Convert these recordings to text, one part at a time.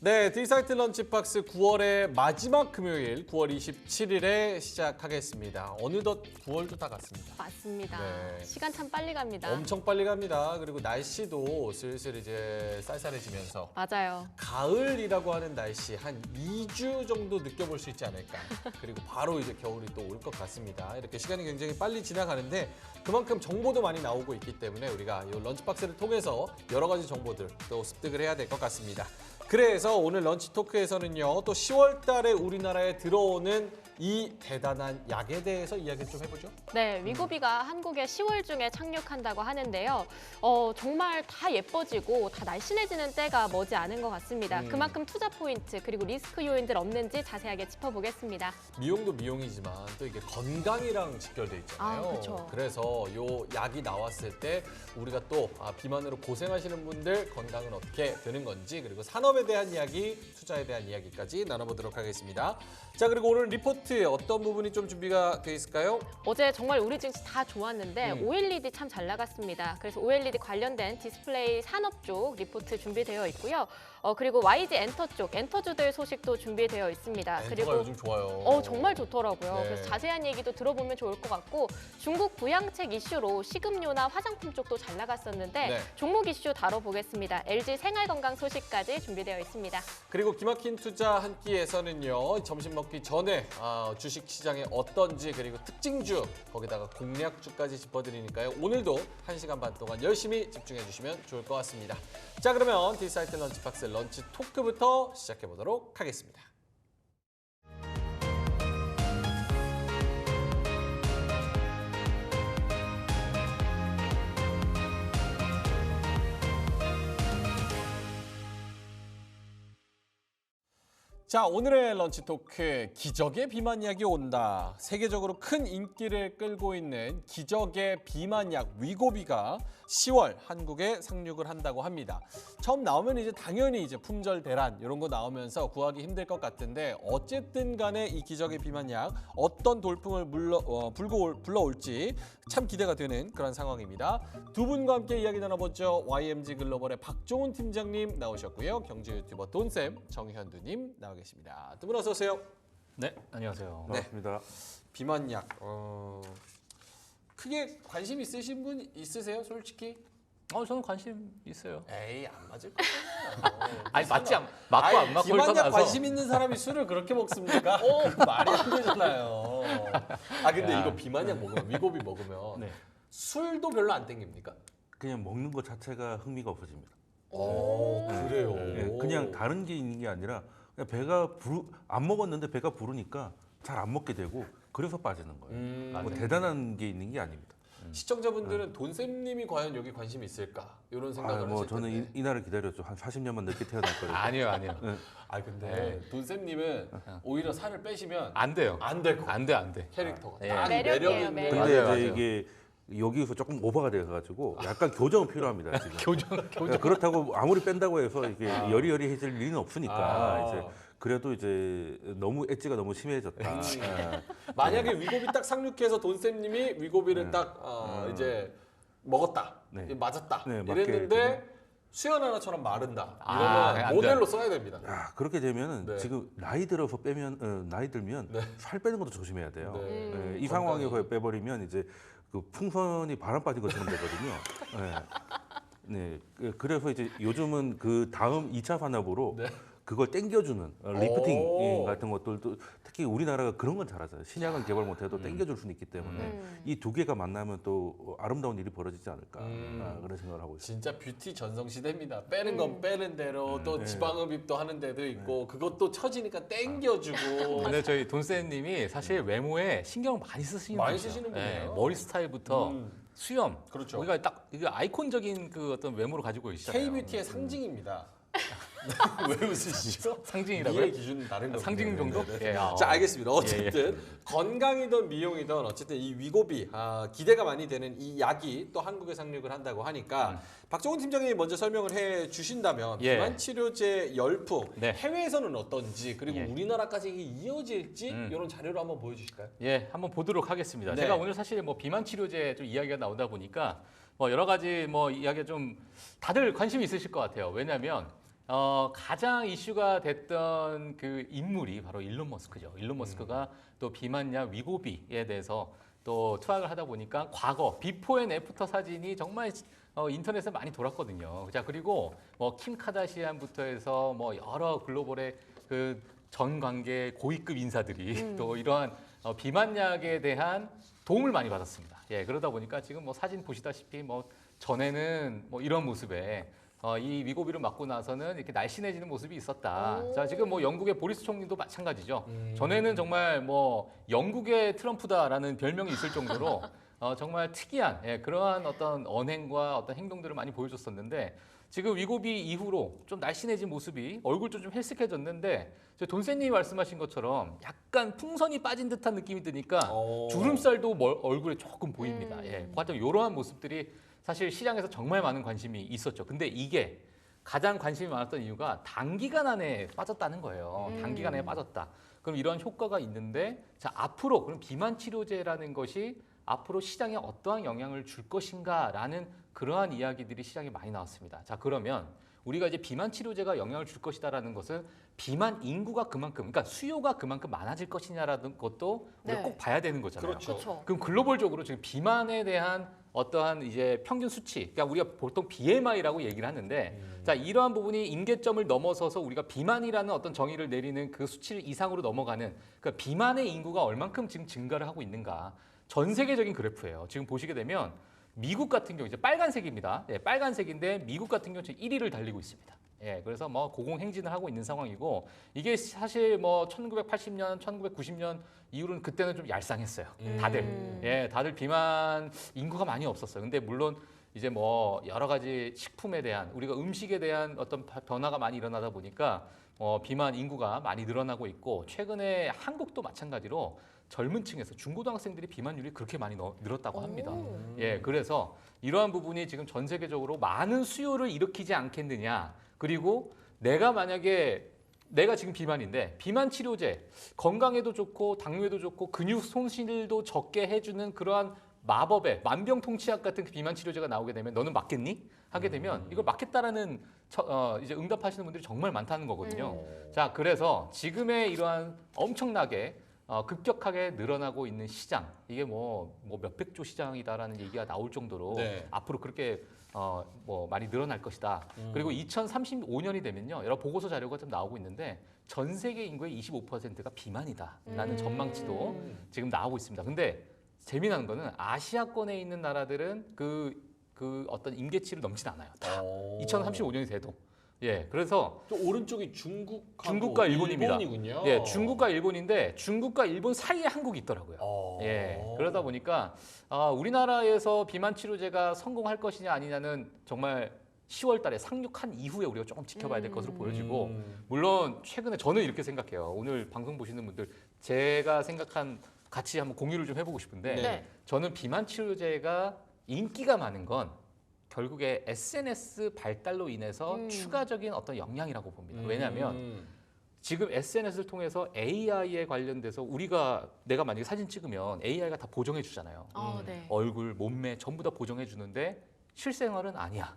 네, D사이트 런치박스 9월의 마지막 금요일 9월 27일에 시작하겠습니다. 어느덧 9월도 다 갔습니다. 맞습니다. 네. 시간 참 빨리 갑니다. 엄청 빨리 갑니다. 그리고 날씨도 슬슬 이제 쌀쌀해지면서 맞아요. 가을이라고 하는 날씨 한 2주 정도 느껴볼 수 있지 않을까. 그리고 바로 이제 겨울이 또 올 것 같습니다. 이렇게 시간이 굉장히 빨리 지나가는데 그만큼 정보도 많이 나오고 있기 때문에 우리가 이 런치박스를 통해서 여러 가지 정보들 또 습득을 해야 될 것 같습니다. 그래서 오늘 런치 토크에서는요, 또 10월 달에 우리나라에 들어오는 이 대단한 약에 대해서 이야기를 좀 해보죠. 네, 위고비가 한국에 10월 중에 착륙한다고 하는데요. 정말 다 예뻐지고 다 날씬해지는 때가 머지 않은 것 같습니다. 그만큼 투자 포인트 그리고 리스크 요인들 없는지 자세하게 짚어보겠습니다. 미용도 미용이지만 또 이게 건강이랑 직결돼 있잖아요. 아, 그렇죠. 그래서 요 약이 나왔을 때 우리가 또 비만으로 고생하시는 분들 건강은 어떻게 되는 건지, 그리고 산업에 대한 이야기, 투자에 대한 이야기까지 나눠보도록 하겠습니다. 자, 그리고 오늘 리포트 어떤 부분이 좀 준비가 돼 있을까요? 어제 정말 우리 증시 다 좋았는데 OLED 참 잘 나갔습니다. 그래서 OLED 관련된 디스플레이 산업 쪽 리포트 준비되어 있고요. 그리고 YG 엔터 쪽 엔터주들 소식도 준비되어 있습니다. 엔터가 요즘 좋아요. 정말 좋더라고요. 네. 그래서 자세한 얘기도 들어보면 좋을 것 같고, 중국 부양책 이슈로 식음료나 화장품 쪽도 잘 나갔었는데 네. 종목 이슈 다뤄보겠습니다. LG 생활건강 소식까지 준비되어 있습니다. 그리고 기막힌 투자 한 끼에서는요, 점심 먹기 전에 주식 시장에 어떤지, 그리고 특징주, 거기다가 공략주까지 짚어드리니까요. 오늘도 1시간 반 동안 열심히 집중해 주시면 좋을 것 같습니다. 자, 그러면 D사이트 런치박스 런치 토크부터 시작해 보도록 하겠습니다. 자, 오늘의 런치 토크, 기적의 비만 약이 온다. 세계적으로 큰 인기를 끌고 있는 기적의 비만 약 위고비가 10월 한국에 상륙을 한다고 합니다. 처음 나오면 이제 당연히 이제 품절 대란 이런 거 나오면서 구하기 힘들 것 같은데, 어쨌든 간에 이 기적의 비만 약 어떤 돌풍을 불러올지 참 기대가 되는 그런 상황입니다. 두 분과 함께 이야기 나눠보죠. YMG 글로벌의 박종훈 팀장님 나오셨고요. 경제 유튜버 돈쌤, 정현두님 나와 계십니다. 두 분 어서 오세요. 네, 안녕하세요. 반갑습니다. 비만 약, 크게 관심 있으신 분 있으세요, 솔직히? 저는 관심 있어요. 에이, 안 맞을 거예요. 아니 맞고 안 맞고를 비만 약 떠나서 관심 있는 사람이 술을 그렇게 먹습니까? 그 말이 안 되잖아요. 근데 야. 이거 비만 약 먹으면, 위고비 먹으면 네. 술도 별로 안 땡깁니까? 그냥 먹는 것 자체가 흥미가 없어집니다. 그래요. 예, 그냥 다른 게 있는 게 아니라 그냥 안 먹었는데 배가 부르니까 잘 안 먹게 되고 그래서 빠지는 거예요. 뭐 대단한 게 있는 게 아닙니다. 시청자분들은 돈쌤님이 과연 여기 관심이 있을까? 이런 생각을 뭐 하실 텐데. 저는 이 날을 기다렸죠. 한 40년만 늦게 태어날 거예요. 아니요. 근데 돈쌤님은 오히려 살을 빼시면 안 돼요. 안 될 거. 안 돼. 캐릭터가 예. 딱 매력이에요, 매력 있는. 매력. 근데 맞아요. 이제 이게 여기서 조금 오버가 돼가지고 약간 교정은 필요합니다. 지금. 교정. 그렇다고 아무리 뺀다고 해서 이게 여리여리해질 리는 없으니까 이제 그래도 이제 너무 엣지가 너무 심해졌다. 예. 만약에 위고비 딱 상륙해서 돈쌤님이 위고비를 딱 이제 먹었다, 네. 맞았다 네, 맞게 이랬는데 수연 하나처럼 마른다. 이러면 안 모델로 돼. 써야 됩니다. 그렇게 되면은 네. 지금 나이 들어서 나이 들면 네. 살 빼는 것도 조심해야 돼요. 네. 예, 이 상황에서 빼버리면 이제 그 풍선이 바람 빠진 것처럼 되거든요. 네. 그래서 이제 요즘은 그 다음 2차 산업으로 네. 그걸 땡겨주는 리프팅 오. 같은 것들도 특히 우리나라가 그런 건 잘하잖아요. 신약은 개발 못해도 땡겨줄 수는 있기 때문에 이 두 개가 만나면 또 아름다운 일이 벌어지지 않을까 그런 생각을 하고 있습니다. 진짜 뷰티 전성 시대입니다. 빼는 건 빼는 대로 또 지방흡입도 하는 데도 있고 그것도 처지니까 땡겨주고. 근데 저희 돈쌤님이 사실 외모에 신경을 많이 쓰시는 많이 분이죠. 쓰시는 예, 분이에요. 머리 스타일부터 수염. 그렇죠. 우리가 딱 이게 아이콘적인 그 어떤 외모를 가지고 계시잖아요. K-뷰티의 상징입니다. 왜 웃으시죠? 상징이라고요? 미의 기준은 다른 겁니다. 상징 정도? 네네네. 예, 자, 알겠습니다. 어쨌든 건강이든 미용이든 어쨌든 이 위고비 기대가 많이 되는 이 약이 또 한국에 상륙을 한다고 하니까 박종훈 팀장님이 먼저 설명을 해 주신다면 예. 비만 치료제 열풍 네. 해외에서는 어떤지, 그리고 예. 우리나라까지 이게 이어질지 이런 자료를 한번 보여주실까요? 예, 한번 보도록 하겠습니다. 네. 제가 오늘 사실 뭐 비만 치료제 좀 이야기가 나오다 보니까 뭐 여러 가지 뭐 이야기가 좀 다들 관심이 있으실 것 같아요. 왜냐하면 가장 이슈가 됐던 그 인물이 바로 일론 머스크죠. 일론 머스크가 또 비만약 위고비에 대해서 또 투약을 하다 보니까 과거 비포 앤 애프터 사진이 정말 인터넷에 많이 돌았거든요. 자, 그리고 뭐 킴 카다시안부터 해서 뭐 여러 글로벌의 그 전 관계 고위급 인사들이 또 이러한 비만약에 대한 도움을 많이 받았습니다. 예, 그러다 보니까 지금 뭐 사진 보시다시피 뭐 전에는 뭐 이런 모습에 이 위고비를 맞고 나서는 이렇게 날씬해지는 모습이 있었다. 오. 자, 지금 뭐 영국의 보리스 총리도 마찬가지죠. 전에는 정말 뭐 영국의 트럼프다라는 별명이 있을 정도로 정말 특이한 그러한 어떤 언행과 어떤 행동들을 많이 보여줬었는데 지금 위고비 이후로 좀 날씬해진 모습이 얼굴도 좀 헬쓱해졌는데 돈세님이 말씀하신 것처럼 약간 풍선이 빠진 듯한 느낌이 드니까 주름살도 얼굴에 조금 보입니다. 예, 과정 이러한 모습들이 사실 시장에서 정말 많은 관심이 있었죠. 근데 이게 가장 관심이 많았던 이유가 단기간 안에 빠졌다는 거예요. 단기간 안에 빠졌다. 그럼 이런 효과가 있는데 자, 앞으로 그럼 비만 치료제라는 것이 앞으로 시장에 어떠한 영향을 줄 것인가라는 그러한 이야기들이 시장에 많이 나왔습니다. 자, 그러면 우리가 이제 비만 치료제가 영향을 줄 것이다라는 것은 비만 인구가 그만큼, 그러니까 수요가 그만큼 많아질 것이냐라는 것도 우리가 네. 꼭 봐야 되는 거잖아요. 그렇죠. 그럼 글로벌적으로 지금 비만에 대한 어떠한 이제 평균 수치, 그러니까 우리가 보통 BMI라고 얘기를 하는데, 자, 이러한 부분이 임계점을 넘어서서 우리가 비만이라는 어떤 정의를 내리는 그 수치를 이상으로 넘어가는, 그러니까 비만의 인구가 얼만큼 지금 증가를 하고 있는가. 전 세계적인 그래프예요. 지금 보시게 되면 미국 같은 경우 이제 빨간색입니다. 예, 빨간색인데 미국 같은 경우 지금 1위를 달리고 있습니다. 예, 그래서 뭐 고공행진을 하고 있는 상황이고 이게 사실 뭐 1980년, 1990년 이후로는 그때는 좀 얄쌍했어요. 다들. 예, 다들 비만 인구가 많이 없었어요. 근데 물론 이제 뭐 여러 가지 식품에 대한 우리가 음식에 대한 어떤 변화가 많이 일어나다 보니까 비만 인구가 많이 늘어나고 있고 최근에 한국도 마찬가지로 젊은 층에서 중고등학생들이 비만율이 그렇게 많이 늘었다고 합니다. 예, 그래서 이러한 부분이 지금 전 세계적으로 많은 수요를 일으키지 않겠느냐. 그리고 내가 만약에 내가 지금 비만인데 비만 치료제 건강에도 좋고 당뇨에도 좋고 근육 손실도 적게 해주는 그러한 마법의 만병통치약 같은 그 비만 치료제가 나오게 되면 너는 맞겠니? 하게 되면 이걸 맞겠다라는 이제 응답하시는 분들이 정말 많다는 거거든요. 자, 그래서 지금의 이러한 엄청나게 급격하게 늘어나고 있는 시장 이게 뭐 몇백조 시장이다라는 얘기가 나올 정도로 네. 앞으로 그렇게 뭐 많이 늘어날 것이다. 그리고 2035년이 되면요 여러 보고서 자료가 좀 나오고 있는데 전 세계 인구의 25%가 비만이다라는 전망치도 지금 나오고 있습니다. 근데 재미난 거는 아시아권에 있는 나라들은 그 어떤 임계치를 넘진 않아요. 다 2035년이 돼도. 예, 그래서 또 오른쪽이 중국과 일본입니다. 일본이군요. 예, 중국과 일본인데 중국과 일본 사이에 한국이 있더라고요. 예, 그러다 보니까 우리나라에서 비만 치료제가 성공할 것이냐 아니냐는 정말 10월 달에 상륙한 이후에 우리가 조금 지켜봐야 될 것으로 보여지고 물론 최근에 저는 이렇게 생각해요. 오늘 방송 보시는 분들 제가 생각한 같이 한번 공유를 좀 해보고 싶은데 네. 저는 비만 치료제가 인기가 많은 건 결국에 SNS 발달로 인해서 추가적인 어떤 영향이라고 봅니다. 왜냐하면 지금 SNS를 통해서 AI에 관련돼서 내가 만약에 사진 찍으면 AI가 다 보정해 주잖아요. 네. 얼굴, 몸매 전부 다 보정해 주는데 실생활은 아니야.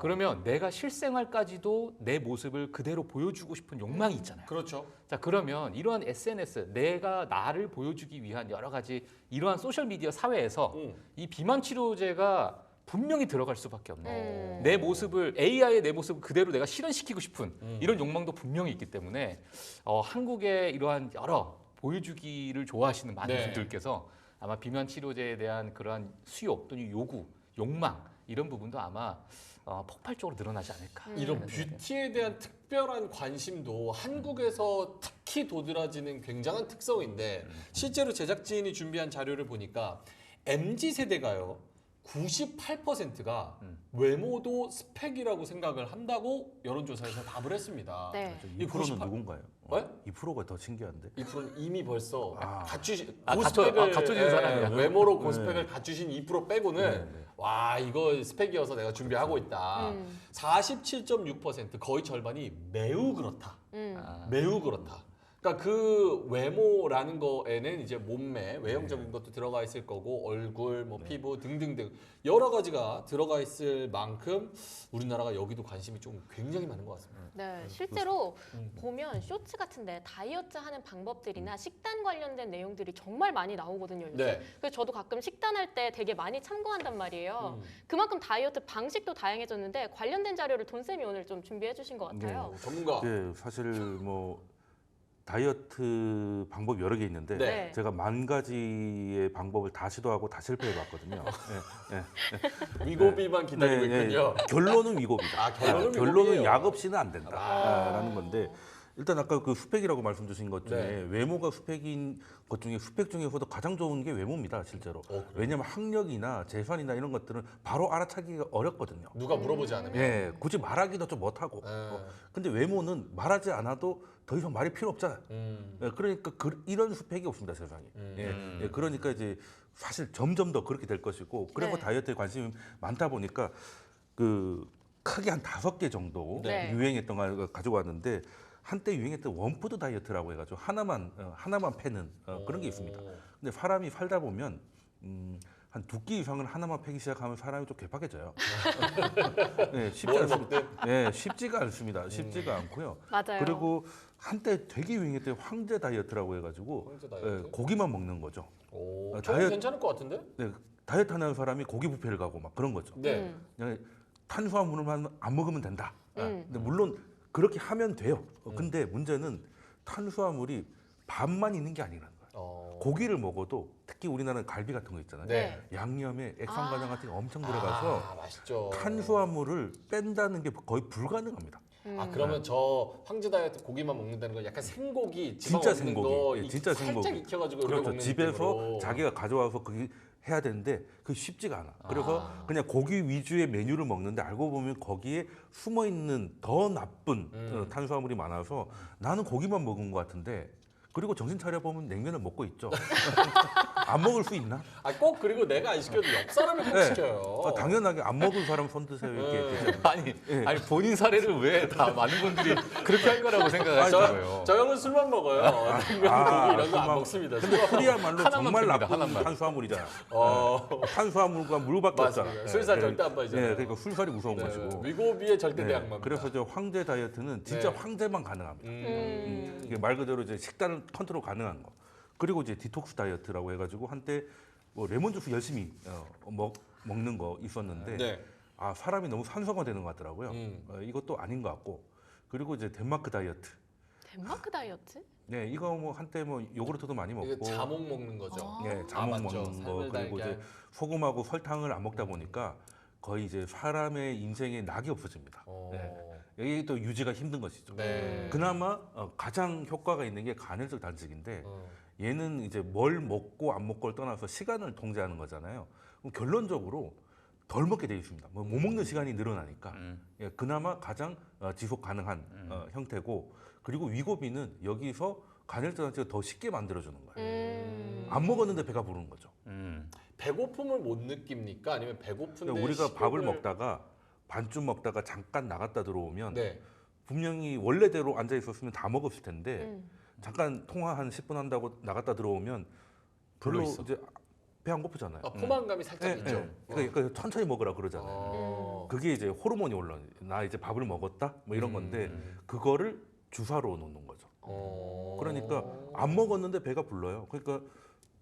그러면 내가 실생활까지도 내 모습을 그대로 보여주고 싶은 욕망이 있잖아요. 그렇죠. 자, 그러면 이러한 SNS, 내가 나를 보여주기 위한 여러 가지 이러한 소셜미디어 사회에서 이 비만 치료제가 분명히 들어갈 수밖에 없는 내 모습을 AI의 내 모습을 그대로 내가 실현시키고 싶은 이런 욕망도 분명히 있기 때문에 한국의 이러한 여러 보여주기를 좋아하시는 많은 네. 분들께서 아마 비만 치료제에 대한 그러한 수요 또는 요구, 욕망 이런 부분도 아마 폭발적으로 늘어나지 않을까. 이런 하는 생각이 뷰티에 대한 특별한 관심도 한국에서 특히 도드라지는 굉장한 특성인데 실제로 제작진이 준비한 자료를 보니까 MZ 세대가요. 98%가 외모도 스펙이라고 생각을 한다고 여론조사에서 답을 했습니다. 네. 2% 2%는 누군가요? 네? 2%가 더 신기한데. 2%는 이미 벌써 갖추신 갖춰진 사람이야. 외모로 고스펙을 갖추신 2% 빼고는 네. 와 이거 스펙이어서 내가 준비하고 있다. 47.6% 거의 절반이 매우 그렇다. 매우 그렇다. 그러니까 그 외모라는 거에는 이제 몸매, 외형적인 것도 들어가 있을 거고 얼굴, 뭐 피부 등등등 여러 가지가 들어가 있을 만큼 우리나라가 여기도 관심이 좀 굉장히 많은 것 같습니다. 네, 실제로 보면 쇼츠 같은데 다이어트 하는 방법들이나 식단 관련된 내용들이 정말 많이 나오거든요. 요즘. 네. 그래서 저도 가끔 식단할 때 되게 많이 참고한단 말이에요. 그만큼 다이어트 방식도 다양해졌는데 관련된 자료를 돈쌤이 오늘 좀 준비해 주신 것 같아요. 전문가. 네, 사실 뭐 다이어트 방법 여러 개 있는데 네. 제가 만 가지의 방법을 다 시도하고 다 실패해봤거든요. 위고비만 기다리고 있군요. 결론은 위고비다. 아, 결론은 결론은 위고비예요. 약 없이는 안 된다라는 건데 일단 아까 그 스펙이라고 말씀 주신 것 중에 네. 외모가 스펙인 것 중에 스펙 중에서도 가장 좋은 게 외모입니다, 실제로. 그래요? 왜냐하면 학력이나 재산이나 이런 것들은 바로 알아차기가 어렵거든요. 누가 물어보지 않으면. 예, 굳이 말하기도 좀 못하고. 근데 외모는 말하지 않아도 더 이상 말이 필요 없잖아요. 예, 그러니까 이런 스펙이 없습니다, 세상에. 예, 그러니까 이제 사실 점점 더 그렇게 될 것이고, 그리고 네. 다이어트에 관심이 많다 보니까 그 크게 한 5개 정도 네. 유행했던 걸 가지고 왔는데 한때 유행했던 원푸드 다이어트라고 해가지고 하나만 패는 그런 게 있습니다. 근데 사람이 살다 보면 한 2끼 이상을 하나만 패기 시작하면 사람이 좀 괴팍해져요. 네, 뭘 먹든. 네, 쉽지가 않습니다. 쉽지가 않고요. 맞아요. 그리고 한때 되게 유행했던 황제 다이어트라고 해가지고 황제 다이어트? 고기만 먹는 거죠. 오, 다이어트- 저는 괜찮을 것 같은데? 네, 다이어트 하는 사람이 고기 뷔페를 가고 막 그런 거죠. 네. 그냥 탄수화물만 안 먹으면 된다. 음. 근데 물론 그렇게 하면 돼요. 근데 문제는 탄수화물이 밥만 있는 게 아니라는 거예요. 고기를 먹어도 특히 우리나라는 갈비 같은 거 있잖아요. 네. 양념에 액상간장 같은 게 엄청 들어가서 아, 맛있죠. 탄수화물을 뺀다는 게 거의 불가능합니다. 아, 그러면 저 황제 다이어트 고기만 먹는다는 건 약간 생고기, 지방 진짜 없는 생고기. 거 예, 진짜 살짝 생고기. 익혀가지고 이렇게 그렇죠. 먹는 집에서 느낌으로. 자기가 가져와서 그게 해야 되는데 그게 쉽지가 않아. 그래서 그냥 고기 위주의 메뉴를 먹는데 알고 보면 거기에 숨어 있는 더 나쁜 탄수화물이 많아서 나는 고기만 먹은 것 같은데 그리고 정신 차려 보면 냉면을 먹고 있죠. 안 먹을 수 있나? 아, 꼭 그리고 내가 안 시켜도 옆 사람이 꼭 네. 시켜요. 당연하게 안 먹은 사람 손 드세요 이렇게 되죠. 아니 본인 사례를 왜 다 많은 분들이 그렇게 할 거라고 생각하시는 거예요? 저 형은 술만 먹어요. 냉면, 고기 이런 거 안 먹습니다. 근데 술이야말로 하나만 정말 팹니다, 나쁜 하나만. 탄수화물이잖아. 어, 탄수화물과 물밖에 맞습니다. 없잖아. 술살 절대 안 빠지잖아요. 네, 그러니까 술살이 무서운 네, 것이고. 위고비의 절대 네, 대항마입니다. 그래서 저 황제 다이어트는 진짜 네. 황제만 가능합니다. 음. 이게 말 그대로 이제 식단을 컨트롤 가능한 거. 그리고 이제 디톡스 다이어트라고 해가지고 한때 뭐 레몬 주스 열심히 먹는 거 있었는데 네. 아 사람이 너무 산소가 되는 것 같더라고요. 음. 이것도 아닌 것 같고 그리고 이제 덴마크 다이어트. 덴마크 다이어트? 네 이거 뭐 한때 뭐 요구르트도 많이 먹고. 이거 자몽 먹는 거죠. 네, 자몽 맞죠. 먹는 거 삶을 그리고 달걀. 이제 소금하고 설탕을 안 먹다 보니까 거의 이제 사람의 인생에 낙이 없어집니다. 어. 네. 이게 또 유지가 힘든 것이죠. 네. 그나마 가장 효과가 있는 게 간헐적 단식인데 어. 얘는 이제 뭘 먹고 안 먹고를 떠나서 시간을 통제하는 거잖아요. 그럼 결론적으로 덜 먹게 돼 있습니다. 뭐 못 먹는 시간이 늘어나니까 예, 그나마 가장 지속 가능한 형태고 그리고 위고비는 여기서 간헐적 단식을 더 쉽게 만들어주는 거예요. 안 먹었는데 배가 부르는 거죠. 배고픔을 못 느낍니까? 아니면 배고픈데 그러니까 우리가 밥을 식욕을- 먹다가 반쯤 먹다가 잠깐 나갔다 들어오면 네. 분명히 원래대로 앉아 있었으면 다 먹었을 텐데 잠깐 통화 한 10분 한다고 나갔다 들어오면 별로 별로 있어. 이제 배 안 고프잖아요. 포만감이 살짝 있죠. 그러니까 천천히 먹으라 그러잖아요. 어. 그게 이제 호르몬이 올라요. 나 이제 밥을 먹었다 뭐 이런 건데 그거를 주사로 놓는 거죠. 어. 그러니까 안 먹었는데 배가 불러요. 그러니까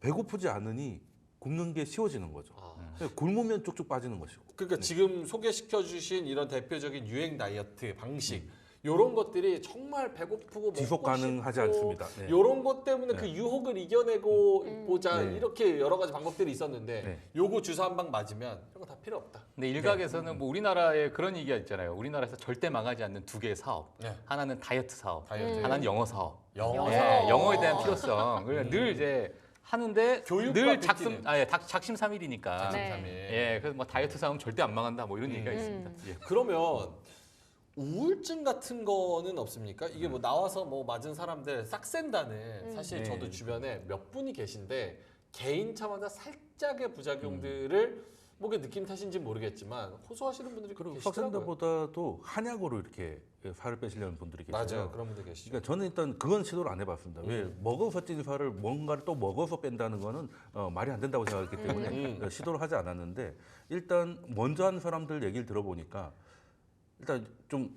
배고프지 않으니 굶는 게 쉬워지는 거죠. 그러니까 굶으면 쭉쭉 빠지는 것이고. 그러니까 지금 소개시켜 주신 이런 대표적인 유행 다이어트 방식 이런 것들이 정말 배고프고 지속 먹고 가능하지 싶고 않습니다. 네. 이런 것 때문에 그 유혹을 이겨내고 보자 네. 이렇게 여러 가지 방법들이 있었는데 네. 요거 주사 한 방 맞으면 이런 거 다 필요 없다. 근데 일각에서는 뭐 우리나라에 그런 얘기가 있잖아요. 우리나라에서 절대 망하지 않는 두 개의 사업. 네. 하나는 다이어트 사업, 다이어트. 하나는 영어 사업. 영어 예, 사업. 영어에 대한 필요성. 그러니까 늘 이제 하는데 교육과 늘 빗기는. 작심삼일이니까. 네. 작심삼일. 예, 그래서 뭐 다이어트 사업은 절대 안 망한다. 뭐 이런 얘기가 있습니다. 예. 그러면 우울증 같은 거는 없습니까? 이게 뭐 나와서 뭐 맞은 사람들 싹 센다는 사실 네. 저도 주변에 몇 분이 계신데 개인차마다 살짝의 부작용들을 목의 느낌 탓인지 모르겠지만 호소하시는 분들이 그리고 계시더라고요. 석산다보다도 한약으로 이렇게 살을 빼시려는 분들이 계시죠. 맞아요. 그런 분들 계시죠. 그러니까 저는 일단 그건 시도를 안 해봤습니다. 왜 먹어서 찐 살을 뭔가를 또 먹어서 뺀다는 거는 말이 안 된다고 생각했기 때문에 시도를 하지 않았는데 일단 먼저 한 사람들 얘기를 들어보니까 일단 좀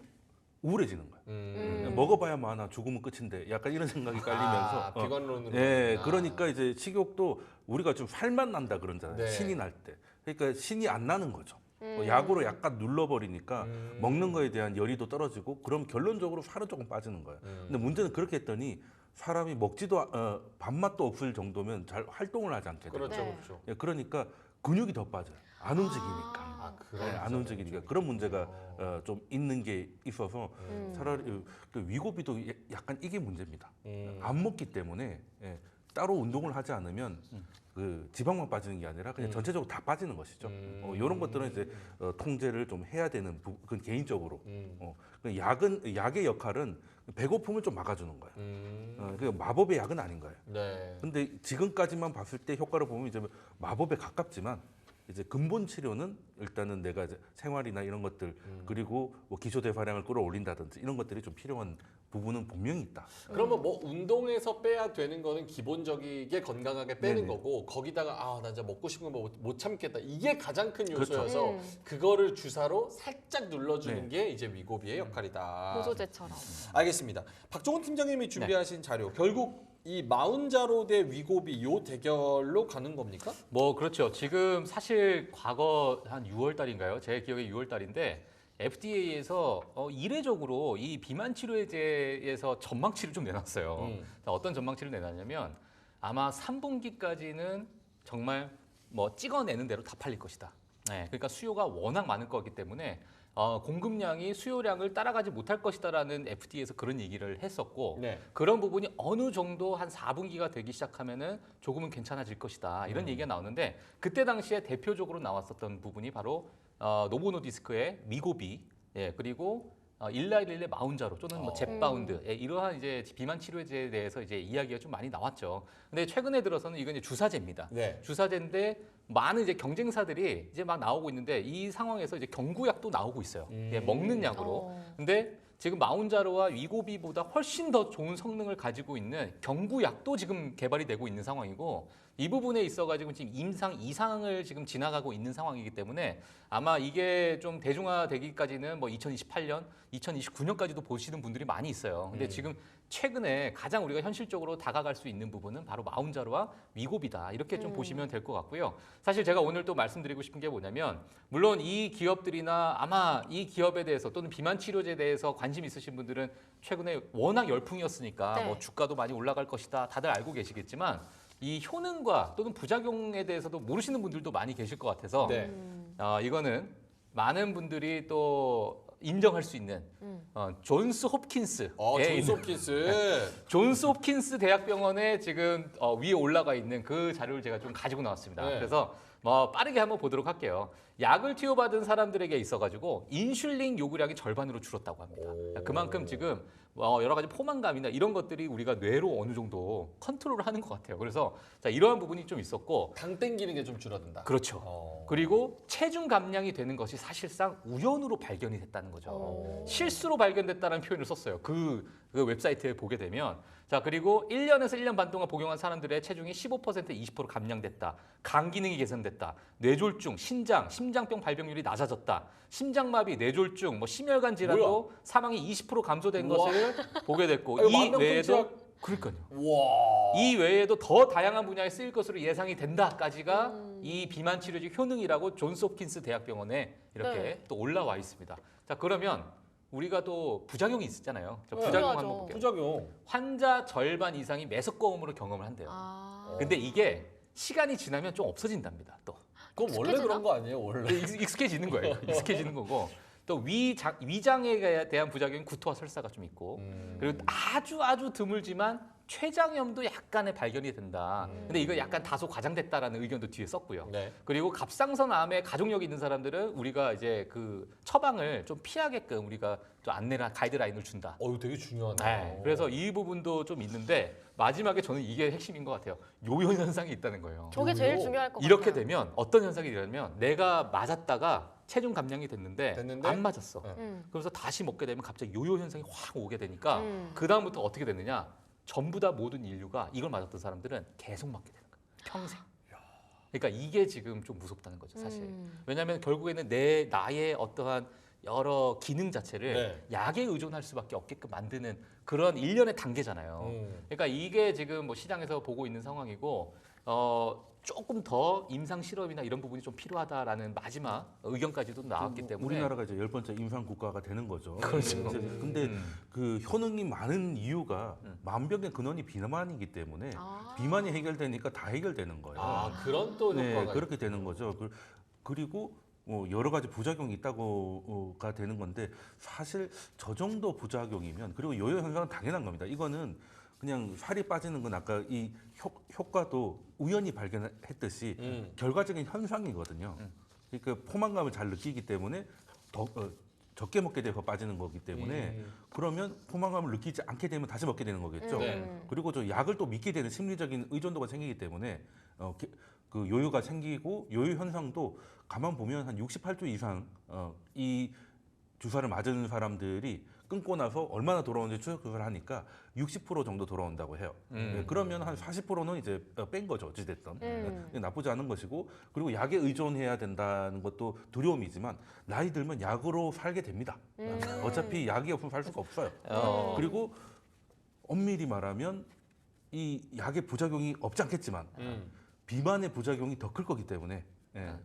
우울해지는 거예요. 먹어봐야 마나 죽으면 끝인데 약간 이런 생각이 깔리면서 비관론으로. 예, 가는구나. 그러니까 이제 식욕도 우리가 좀 살만 난다 그러잖아요. 네. 신이 날 때. 그러니까 신이 안 나는 거죠. 약으로 약간 눌러버리니까 먹는 거에 대한 열의도 떨어지고 그럼 결론적으로 살은 조금 빠지는 거예요. 근데 문제는 그렇게 했더니 사람이 먹지도 밥맛도 없을 정도면 잘 활동을 하지 않게 돼요. 그렇죠, 네. 그렇죠. 예, 그러니까 근육이 더 빠져요. 안 움직이니까. 그런 안 문제가 움직이니까 그런 문제가 좀 있는 게 있어서 차라리 그 위고비도 약간 이게 문제입니다. 안 먹기 때문에 따로 운동을 하지 않으면 그 지방만 빠지는 게 아니라 그냥 전체적으로 다 빠지는 것이죠. 이런 것들은 이제 통제를 좀 해야 되는 그건 개인적으로. 그 약의 역할은 배고픔을 좀 막아주는 거예요. 그 마법의 약은 아닌 거예요. 네. 근데 지금까지만 봤을 때 효과를 보면 이제 마법에 가깝지만 이제 근본 치료는 일단은 내가 이제 생활이나 이런 것들 그리고 뭐 기초대사량을 끌어올린다든지 이런 것들이 좀 필요한 부분은 분명히 있다. 그러면 뭐 운동에서 빼야 되는 거는 기본적이게 건강하게 빼는 네네. 거고 거기다가 나 진짜 먹고 싶은 거 못 참겠다. 이게 가장 큰 그렇죠. 요소여서 그거를 주사로 살짝 눌러주는 네. 게 이제 위고비의 역할이다. 보조제처럼. 알겠습니다. 박종훈 팀장님이 준비하신 자료 결국 이 마운자로 대 위고비 요 대결로 가는 겁니까? 뭐 그렇죠. 지금 사실 과거 한 6월 달인가요? 제 기억에 6월 달인데 FDA에서 이례적으로 이 비만 치료제에서 전망치를 좀 내놨어요. 자, 어떤 전망치를 내놨냐면 아마 3분기까지는 정말 뭐 찍어내는 대로 다 팔릴 것이다. 네, 그러니까 수요가 워낙 많을 거기 때문에 공급량이 수요량을 따라가지 못할 것이다라는 FDA에서 그런 얘기를 했었고 네. 그런 부분이 어느 정도 한 4분기가 되기 시작하면은 조금은 괜찮아질 것이다 이런 얘기가 나오는데 그때 당시에 대표적으로 나왔었던 부분이 바로 노보노디스크의 위고비 그리고 일라일의 마운자로 또는 뭐 젯바운드 이러한 이제 비만 치료제에 대해서 이제 이야기가 좀 많이 나왔죠. 근데 최근에 들어서는 이건 이제 주사제입니다. 네. 주사제인데 많은 이제 경쟁사들이 이제 막 나오고 있는데 이 상황에서 이제 경구약도 나오고 있어요. 먹는 약으로. 근데 지금 마운자로와 위고비보다 훨씬 더 좋은 성능을 가지고 있는 경구약도 지금 개발이 되고 있는 상황이고 이 부분에 있어가지고 지금 임상 이상을 지금 지나가고 있는 상황이기 때문에 아마 이게 좀 대중화되기까지는 뭐 2028년, 2029년까지도 보시는 분들이 많이 있어요. 근데 지금 최근에 가장 우리가 현실적으로 다가갈 수 있는 부분은 바로 마운자로와 위고비다. 이렇게 좀 보시면 될 것 같고요. 사실 제가 오늘 또 말씀드리고 싶은 게 뭐냐면 물론 이 기업들이나 아마 이 기업에 대해서 또는 비만 치료제에 대해서 관심 있으신 분들은 최근에 워낙 열풍이었으니까 네. 뭐 주가도 많이 올라갈 것이다. 다들 알고 계시겠지만 이 효능과 또는 부작용에 대해서도 모르시는 분들도 많이 계실 것 같아서 네. 이거는 많은 분들이 또 인정할 수 있는 존스 홉킨스 존스 홉킨스. 존스 홉킨스 대학병원에 지금 위에 올라가 있는 그 자료를 제가 좀 가지고 나왔습니다. 네. 그래서 뭐 빠르게 한번 보도록 할게요. 약을 투여받은 사람들에게 있어가지고 인슐린 요구량이 절반으로 줄었다고 합니다. 그만큼 지금 여러 가지 포만감이나 이런 것들이 우리가 뇌로 어느 정도 컨트롤을 하는 것 같아요. 그래서 자, 이러한 부분이 좀 있었고 당 땡기는 게 좀 줄어든다. 그렇죠. 그리고 체중 감량이 되는 것이 사실상 우연으로 발견이 됐다는 거죠. 실수로 발견됐다는 표현을 썼어요. 그 웹사이트에 보게 되면 자 그리고 1년에서 1년 반 동안 복용한 사람들의 체중이 15% 20% 감량됐다. 간 기능이 개선됐다. 뇌졸중, 신장, 심장병 발병률이 낮아졌다. 심장마비, 뇌졸중, 뭐 심혈관 질환도 사망이 20% 감소된 우와. 것을 보게 됐고 아이고, 이 만병통치약. 외에도 그러니까요. 와. 이 외에도 더 다양한 분야에 쓰일 것으로 예상이 된다까지가 이 비만 치료제 효능이라고 존스 홉킨스 대학병원에 이렇게 네. 또 올라와 있습니다. 자 그러면 우리가 또 부작용이 있잖아요. 자, 네. 부작용 필요하죠. 한번 볼게요. 부작용. 환자 절반 이상이 매석거움으로 경험을 한대요. 근데 이게 시간이 지나면 좀 없어진답니다. 또 그건 원래 익숙해지나? 그런 거 아니에요? 원래. 익숙해지는 거예요. 익숙해지는 거고 또 위장에 대한 부작용은 구토와 설사가 좀 있고 그리고 아주 드물지만 췌장염도 약간의 발견이 된다. 근데 이거 약간 다소 과장됐다라는 의견도 뒤에 썼고요. 네. 그리고 갑상선 암에 가족력이 있는 사람들은 우리가 이제 그 처방을 좀 피하게끔 우리가 좀 안내나 가이드라인을 준다. 이거 되게 중요하네요. 네, 그래서 이 부분도 좀 있는데 마지막에 저는 이게 핵심인 것 같아요. 요요 현상이 있다는 거예요. 저게 제일 중요할 것 같아요. 이렇게 되면 어떤 현상이 일어나면 내가 맞았다가 체중 감량이 됐는데 안 맞았어. 네. 그래서 다시 먹게 되면 갑자기 요요 현상이 확 오게 되니까 음. 그 다음부터 어떻게 되느냐? 전부 다 모든 인류가 이걸 맞았던 사람들은 계속 맞게 되는 거예요. 평생. 그러니까 이게 지금 좀 무섭다는 거죠, 사실. 왜냐하면 결국에는 나의 어떠한 여러 기능 자체를 네. 약에 의존할 수밖에 없게끔 만드는 그런 일련의 단계잖아요. 그러니까 이게 지금 뭐 시장에서 보고 있는 상황이고 조금 더 임상 실험이나 이런 부분이 좀 필요하다라는 마지막 의견까지도 나왔기 때문에 우리나라가 이제 10번째 임상 국가가 되는 거죠. 그렇죠. 이제 근데 그 효능이 많은 이유가 만병의 근원이 비만이기 때문에 아. 비만이 해결되니까 다 해결되는 거예요. 아, 그런 또 네, 효과가 그렇게 되는 거죠. 그리고 여러 가지 부작용이 있다고가 되는 건데 사실 저 정도 부작용이면 그리고 요요 현상은 당연한 겁니다. 이거는 그냥 살이 빠지는 건 아까 이 효과도 우연히 발견했듯이 결과적인 현상이거든요. 그러니까 포만감을 잘 느끼기 때문에 더 적게 먹게 돼서 빠지는 거기 때문에 그러면 포만감을 느끼지 않게 되면 다시 먹게 되는 거겠죠. 네. 그리고 저 약을 또 믿게 되는 심리적인 의존도가 생기기 때문에 그 요요가 생기고 요요 현상도 가만 보면 한 68주 이상 이 주사를 맞은 사람들이 끊고 나서 얼마나 돌아오는지 추적 조사를 하니까 60% 정도 돌아온다고 해요. 네, 그러면 한 40%는 이제 뺀 거죠. 어찌됐든. 네, 나쁘지 않은 것이고 그리고 약에 의존해야 된다는 것도 두려움이지만 나이 들면 약으로 살게 됩니다. 어차피 약이 없으면 살 수가 없어요. 그리고 엄밀히 말하면 이 약의 부작용이 없지 않겠지만 비만의 부작용이 더 클 거기 때문에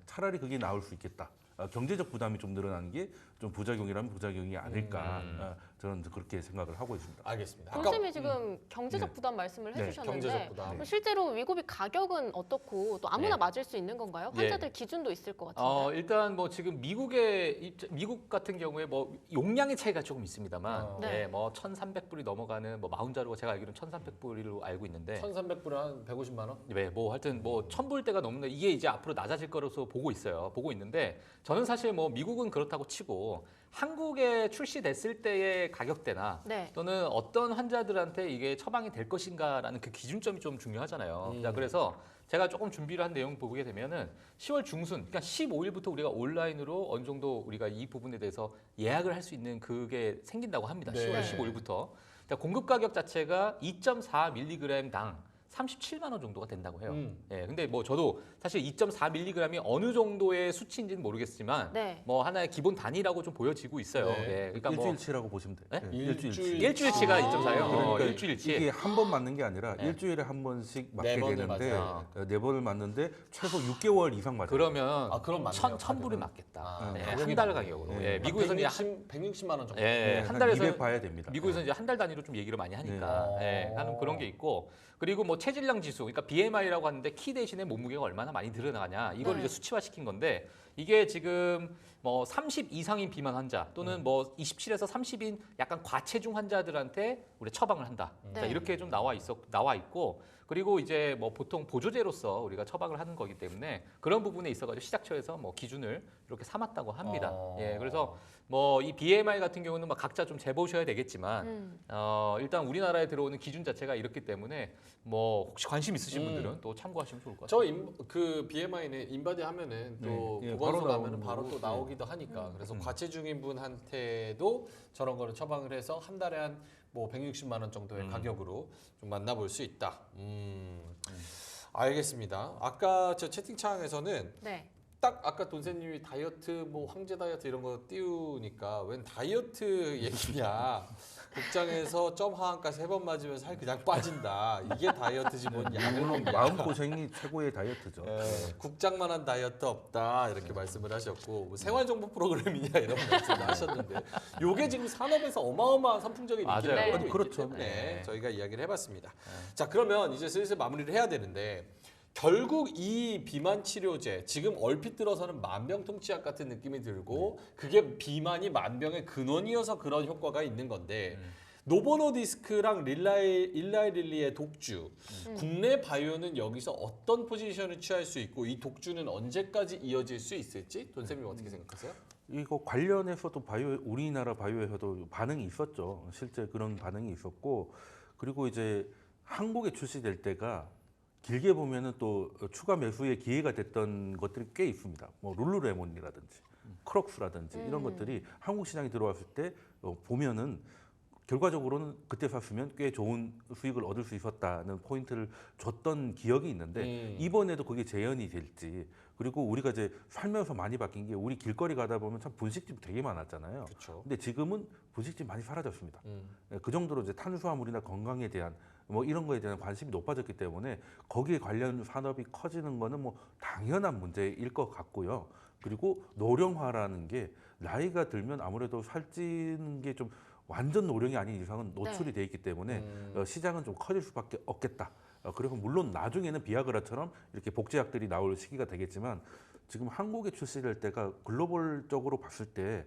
차라리 그게 나을 수 있겠다. 경제적 부담이 좀 늘어나는 게 좀 부작용이라면 부작용이 아닐까 저는 그렇게 생각을 하고 있습니다. 알겠습니다. 선생님이 지금 경제적 네. 부담 말씀을 네, 해주셨는데 경제적 부담. 실제로 위고비 가격은 어떻고 또 아무나 네. 맞을 수 있는 건가요? 예. 환자들 기준도 있을 것 같은데. 일단 뭐 지금 미국 같은 경우에 뭐 용량의 차이가 조금 있습니다만, 네. 네, 뭐 1,300불이 넘어가는 뭐 마운자루가 제가 알기로는 1,300불로 알고 있는데, 1,300불에 한 150만 원? 네, 뭐 하여튼 뭐 1,000불대가 넘는데 이게 이제 앞으로 낮아질 거로서 보고 있는데 저는 사실 뭐 미국은 그렇다고 치고 한국에 출시됐을 때의 가격대나 네. 또는 어떤 환자들한테 이게 처방이 될 것인가라는 그 기준점이 좀 중요하잖아요. 자, 그래서 제가 조금 준비를 한 내용 보게 되면은 10월 중순, 그러니까 15일부터 우리가 온라인으로 어느 정도 우리가 이 부분에 대해서 예약을 할 수 있는 그게 생긴다고 합니다. 네. 10월 15일부터. 자, 공급 가격 자체가 2.4mg당 37만 원 정도가 된다고 해요. 예, 근데 뭐 저도 사실 2.4mg이 어느 정도의 수치인지는 모르겠지만 네. 뭐 하나의 기본 단위라고 좀 보여지고 있어요. 네. 예, 그러니까 뭐 일주일치라고 보시면 돼요. 네? 네, 일주일치. 일주일치가 아. 2.4예요. 그러니까 일주일치. 이게 한 번 맞는 게 아니라 네. 일주일에 한 번씩 맞게 네 번을 되는데 맞아요. 4번을 맞는데 최소 6개월 이상 맞아요. 그러면 그럼 맞네요. 1,000불이 맞겠다. 아, 예, 가격이 한 달 맞네요. 가격으로. 네. 예, 미국에서는 이제 160만 원 정도. 예, 한 한 달에서 200 봐야 됩니다. 미국에서는 이제 한 달 단위로 좀 얘기를 많이 하니까 네. 하는 그런 게 있고 그리고 뭐 체질량 지수 그러니까 BMI라고 하는데 키 대신에 몸무게가 얼마나 많이 늘어나가냐 이걸 네. 이제 수치화시킨 건데 이게 지금 뭐 30 이상인 비만 환자 또는 뭐 27에서 30인 약간 과체중 환자들한테 우리 처방을 한다. 자, 네. 이렇게 좀 나와 있고 그리고 이제 뭐 보통 보조제로서 우리가 처방을 하는 거기 때문에 그런 부분에 있어가지고 시작처에서 뭐 기준을 이렇게 삼았다고 합니다. 예, 그래서 뭐 이 BMI 같은 경우는 막 각자 좀 재보셔야 되겠지만 일단 우리나라에 들어오는 기준 자체가 이렇기 때문에 뭐 혹시 관심 있으신 분들은 또 참고하시면 좋을 것 같아요. 그 BMI는 인바디 하면은 또 네. 예, 보건소 바로 가면은 나오는 바로 거고. 또 나오기도 하니까 그래서 과체중인 분한테도 저런 거를 처방을 해서 한 달에 한 뭐 160만 원 정도의 가격으로 좀 만나볼 수 있다. 알겠습니다. 아까 저 채팅창에서는 네. 딱 아까 돈세님이 다이어트 뭐 황제 다이어트 이런 거 띄우니까 웬 다이어트 얘기냐 극장에서 점 하한가 3번 맞으면 살 그냥 빠진다 이게 다이어트지 뭔 약을 물론 먹냐 마음고생이 최고의 다이어트죠. 국장만한 다이어트 없다 이렇게 말씀을 하셨고 뭐 생활정보 프로그램이냐 이런 말씀을 하셨는데 요게 지금 산업에서 어마어마한 선풍적인 인기를 맞아요. 끌고 있기 그렇죠. 때문에 네. 저희가 이야기를 해봤습니다. 자 그러면 이제 슬슬 마무리를 해야 되는데 결국 이 비만 치료제 지금 얼핏 들어서는 만병통치약 같은 느낌이 들고 그게 비만이 만병의 근원이어서 그런 효과가 있는 건데 노보노디스크랑 일라이릴리의 독주. 국내 바이오는 여기서 어떤 포지션을 취할 수 있고 이 독주는 언제까지 이어질 수 있을지 돈쌤님 어떻게 생각하세요? 이거 관련해서도 우리나라 바이오에서도 반응이 있었죠. 실제 그런 반응이 있었고, 그리고 이제 한국에 출시될 때가 길게 보면은 또 추가 매수의 기회가 됐던 것들이 꽤 있습니다. 뭐 룰루레몬이라든지 크록스라든지 이런 것들이 한국 시장에 들어왔을 때 보면은 결과적으로는 그때 샀으면 꽤 좋은 수익을 얻을 수 있었다는 포인트를 줬던 기억이 있는데 이번에도 그게 재현이 될지, 그리고 우리가 이제 살면서 많이 바뀐 게 우리 길거리 가다 보면 참 분식집 되게 많았잖아요. 그렇죠. 근데 지금은 분식집 많이 사라졌습니다. 그 정도로 이제 탄수화물이나 건강에 대한 뭐 이런 거에 대한 관심이 높아졌기 때문에 거기에 관련 산업이 커지는 거는 뭐 당연한 문제일 것 같고요. 그리고 노령화라는 게 나이가 들면 아무래도 살찌는 게 좀 완전 노령이 아닌 이상은 노출이 돼 있기 때문에 시장은 좀 커질 수밖에 없겠다. 그리고 물론 나중에는 비아그라처럼 이렇게 복제약들이 나올 시기가 되겠지만 지금 한국에 출시될 때가 글로벌적으로 봤을 때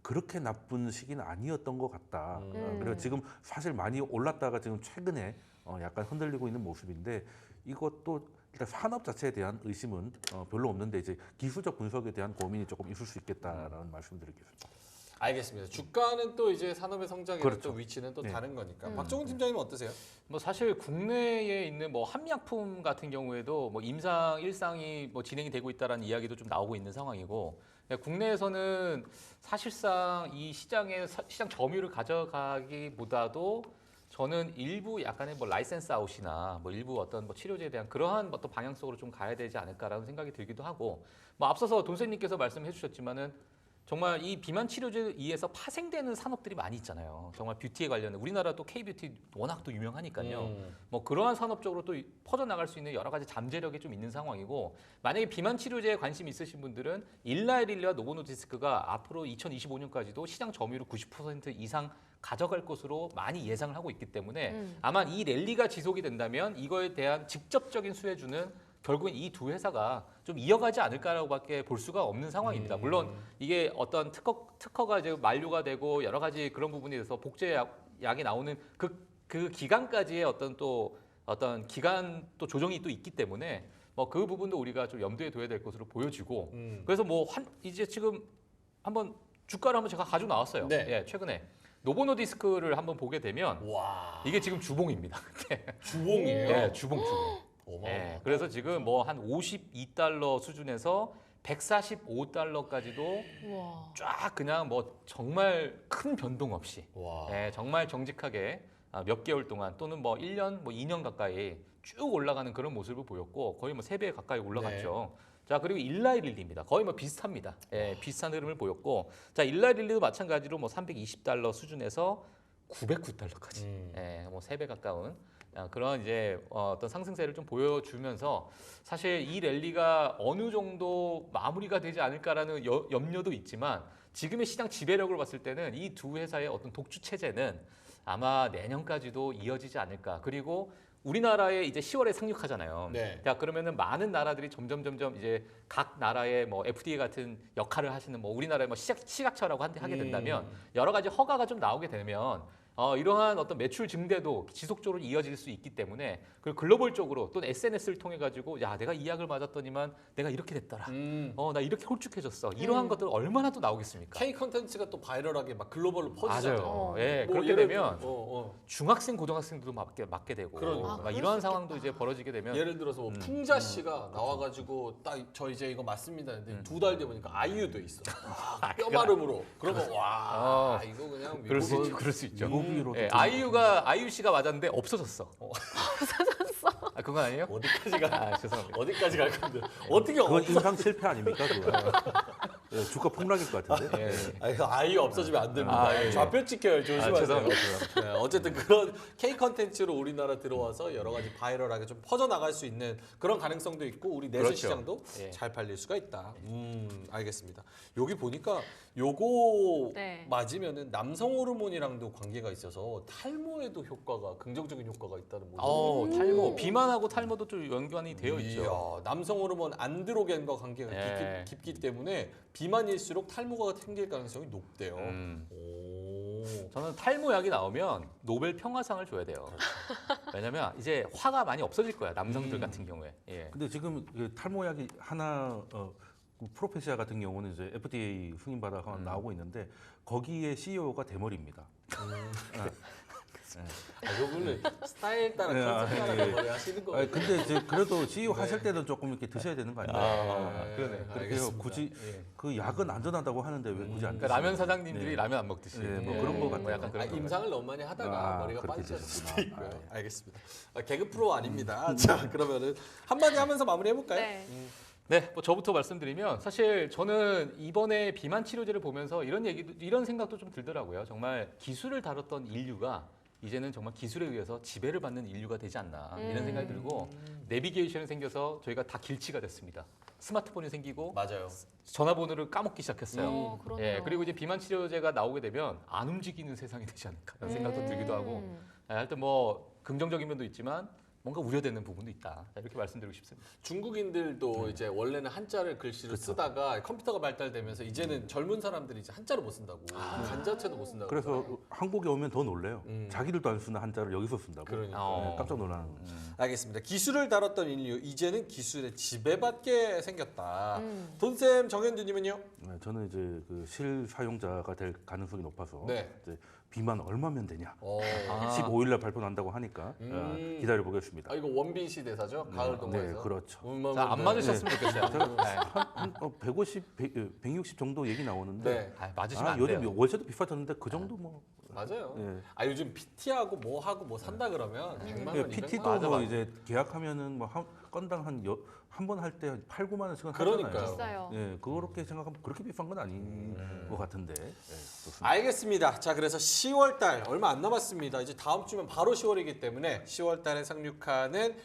그렇게 나쁜 시기는 아니었던 것 같다. 그래서 지금 사실 많이 올랐다가 지금 최근에 약간 흔들리고 있는 모습인데 이것도 일단 산업 자체에 대한 의심은 별로 없는데 이제 기술적 분석에 대한 고민이 조금 있을 수 있겠다라는 말씀드리겠습니다. 알겠습니다. 주가는 또 이제 산업의 성장이랑 그렇죠. 또 위치는 또 네. 다른 거니까. 박종훈 팀장님은 어떠세요? 뭐 사실 국내에 있는 뭐 한미약품 같은 경우에도 뭐 임상 1상이 뭐 진행이 되고 있다라는 이야기도 좀 나오고 있는 상황이고, 국내에서는 사실상 이 시장의 시장 점유율을 가져가기보다도 저는 일부 약간의 뭐 라이센스 아웃이나 뭐 일부 어떤 뭐 치료제에 대한 그러한 어떤 방향성으로 좀 가야 되지 않을까라는 생각이 들기도 하고, 뭐 앞서서 돈쌤님께서 말씀해 주셨지만은 정말 이 비만 치료제에 의해서 파생되는 산업들이 많이 있잖아요. 정말 뷰티에 관련된 우리나라도 K뷰티 워낙 또 유명하니까요. 뭐 그러한 산업 쪽으로 또 퍼져나갈 수 있는 여러 가지 잠재력이 좀 있는 상황이고, 만약에 비만 치료제에 관심 있으신 분들은 일라이릴리와 노보노디스크가 앞으로 2025년까지도 시장 점유율 90% 이상 가져갈 것으로 많이 예상을 하고 있기 때문에 아마 이 랠리가 지속이 된다면 이거에 대한 직접적인 수혜주는 결국엔 이 두 회사가 좀 이어가지 않을까라고밖에 볼 수가 없는 상황입니다. 물론 이게 어떤 특허가 이제 만료가 되고 여러 가지 그런 부분에 대해서 복제약이 나오는 그 기간까지의 어떤 기간 또 조정이 또 있기 때문에 뭐 그 부분도 우리가 좀 염두에 둬야 될 것으로 보여지고, 그래서 뭐 이제 지금 한번 주가를 한번 제가 가지고 나왔어요. 네. 예, 최근에 노보노디스크를 한번 보게 되면 와, 이게 지금 주봉입니다. 주봉이에요? 예, 주봉. 어마어마하다. 그래서 지금 뭐 한 52달러 수준에서 145달러까지도 우와. 쫙 그냥 뭐 정말 큰 변동 없이 와. 정말 정직하게 몇 개월 동안 또는 뭐 1년, 뭐 2년 가까이 쭉 올라가는 그런 모습을 보였고 거의 뭐 3배 가까이 올라갔죠. 자, 그리고 일라이릴리입니다. 거의 뭐 비슷합니다. 비슷한 흐름을 보였고, 자, 일라이릴리도 마찬가지로 뭐 320달러 수준에서 909달러까지. 뭐 3배 가까운 그런 이제 어떤 상승세를 좀 보여주면서 사실 이 랠리가 어느 정도 마무리가 되지 않을까라는 염려도 있지만 지금의 시장 지배력을 봤을 때는 이 두 회사의 어떤 독주 체제는 아마 내년까지도 이어지지 않을까. 그리고 우리나라에 이제 10월에 상륙하잖아요. 네. 자, 그러면은 많은 나라들이 점점 이제 각 나라의 뭐 FDA 같은 역할을 하시는 뭐 우리나라의 뭐 시각처라고 하게 된다면 여러 가지 허가가 좀 나오게 되면 이러한 어떤 매출 증대도 지속적으로 이어질 수 있기 때문에, 그리고 글로벌적으로 또는 SNS를 통해 가지고 야, 내가 이 약을 맞았더니만 내가 이렇게 됐더라. 나 이렇게 홀쭉해졌어. 이러한 것들 얼마나 또 나오겠습니까? K 컨텐츠가 또 바이럴하게 막 글로벌로 퍼지잖아요. 맞아요. 예, 뭐 그렇게 예를 되면 들어, 중학생, 고등학생들도 맞게 되고 그러니까. 막 이러한 상황도 이제 벌어지게 되면 예를 들어서 뭐 풍자 씨가 나와가지고 딱 저 이제 이거 맞습니다. 근데 2달 뒤에 보니까 아이유도 있어. 뼈 마름으로. 그러면 와 이거 그냥 그럴 수 있죠. 그럴 수 있죠. 미국으로도 예, 아이유 씨가 맞았는데 없어졌어. 아, 그건 아니에요? 어디까지 가? 아, 죄송합니다. 어디까지 갈 건데? 어떻게 그건 없어? 임상 실패 아닙니까? 그거? 예, 주가 폭락일 것 같은데. 예. 아이유 없어지면 안 됩니다. 아, 예. 좌표 찍혀요. 조심하세요. 죄송합니다. 네, 어쨌든 그런 K 컨텐츠로 우리나라 들어와서 여러 가지 바이럴하게 좀 퍼져나갈 수 있는 그런 가능성도 있고 우리 내수 그렇죠. 시장도 예. 잘 팔릴 수가 있다. 알겠습니다. 여기 보니까 요거 네. 맞으면은 남성 호르몬이랑도 관계가 있어서 탈모에도 효과가 긍정적인 효과가 있다는 모습. 탈모, 비만하고 탈모도 좀 연관이 되어 있죠. 이야, 남성 호르몬 안드로겐과 관계가 예. 깊기 때문에 비만일수록 탈모가 생길 가능성이 높대요. 음. 오. 저는 탈모약이 나오면 노벨 평화상을 줘야 돼요. 왜냐면 이제 화가 많이 없어질 거야 남성들 같은 경우에. 예. 근데 지금 그 탈모약이 하나 그 프로페시아 같은 경우는 이제 FDA 승인받아 나오고 있는데 거기에 CEO가 대머리입니다. 이거는 스타일 따라 네, 컨셉 따라 예. 머리 하시는 거. 근데 이제 그래도 CEO 하실 때는 조금 이렇게 드셔야 되는 거 아니에요? 그러네. 그렇게 해서 알겠습니다. 굳이 예. 그 약은 안전하다고 하는데 왜 굳이 안 그러니까 드시는 라면 사장님들이 네. 라면 안 먹듯이. 네, 뭐 그런 거 같아요. 약간 그런 거. 임상을 너무 많이 하다가 머리가 그렇게 빠지셨을 수도 되셨구나. 있고요. 알겠습니다. 개그 프로 아닙니다. 자, 그러면은 한마디 하면서 마무리해 볼까요? 네. 네, 뭐 저부터 말씀드리면 사실 저는 이번에 비만 치료제를 보면서 이런 생각도 좀 들더라고요. 정말 기술을 다뤘던 인류가 이제는 정말 기술에 의해서 지배를 받는 인류가 되지 않나 이런 생각이 들고 내비게이션이 생겨서 저희가 다 길치가 됐습니다. 스마트폰이 생기고 맞아요. 전화번호를 까먹기 시작했어요. 그러네요. 예, 그리고 이제 비만 치료제가 나오게 되면 안 움직이는 세상이 되지 않을까 라는 생각도 들기도 하고 하여튼 뭐 긍정적인 면도 있지만 뭔가 우려되는 부분도 있다. 이렇게 말씀드리고 싶습니다. 중국인들도 이제 원래는 한자를 글씨를 쓰다가 컴퓨터가 발달되면서 이제는 젊은 사람들이 이제 한자를 못 쓴다고 간자체도 못 쓴다고. 그래서 그러더라고요. 한국에 오면 더 놀래요. 자기들도 안 쓰는 한자를 여기서 쓴다고. 그러니까. 네, 깜짝 놀라는 거죠. 알겠습니다. 기술을 다뤘던 인류 이제는 기술에 지배받게 생겼다. 돈쌤 정현두님은요? 네, 저는 이제 그 실사용자가 될 가능성이 높아서 네. 이제 비만 얼마면 되냐. 어. 15일 날 발표 난다고 하니까 기다려 보겠습니다. 이거 원빈 씨 대사죠? 가을 동화에서. 네, 그렇죠. 자, 안 맞으셨으면 좋겠어요. 네. 한 150, 160 정도 얘기 나오는데 네. 맞으시면 안 요즘 돼요. 월세도 비싸졌는데 그 정도 뭐 맞아요. 예. 요즘 PT하고 뭐 하고 뭐 산다 그러면 100만 원, 200만 원. PT도 맞아, 뭐 맞아. 이제 계약하면은 뭐 건당 한 번 할 때 8, 9만 원씩은 그러니까요. 하잖아요. 비싸요. 예, 그렇게 생각하면 그렇게 비싼 건 아닌 것 같은데. 예, 좋습니다. 알겠습니다. 자, 그래서 10월 달 얼마 안 남았습니다. 이제 다음 주면 바로 10월이기 때문에 10월 달에 상륙하는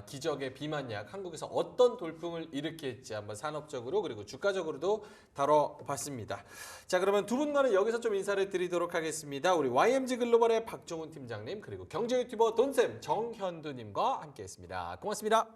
기적의 비만약 한국에서 어떤 돌풍을 일으킬지 한번 산업적으로 그리고 주가적으로도 다뤄봤습니다. 자, 그러면 두 분과는 여기서 좀 인사를 드리도록 하겠습니다. 우리 YMG 글로벌의 박종훈 팀장님 그리고 경제 유튜버 돈쌤 정현두님과 함께했습니다. 고맙습니다.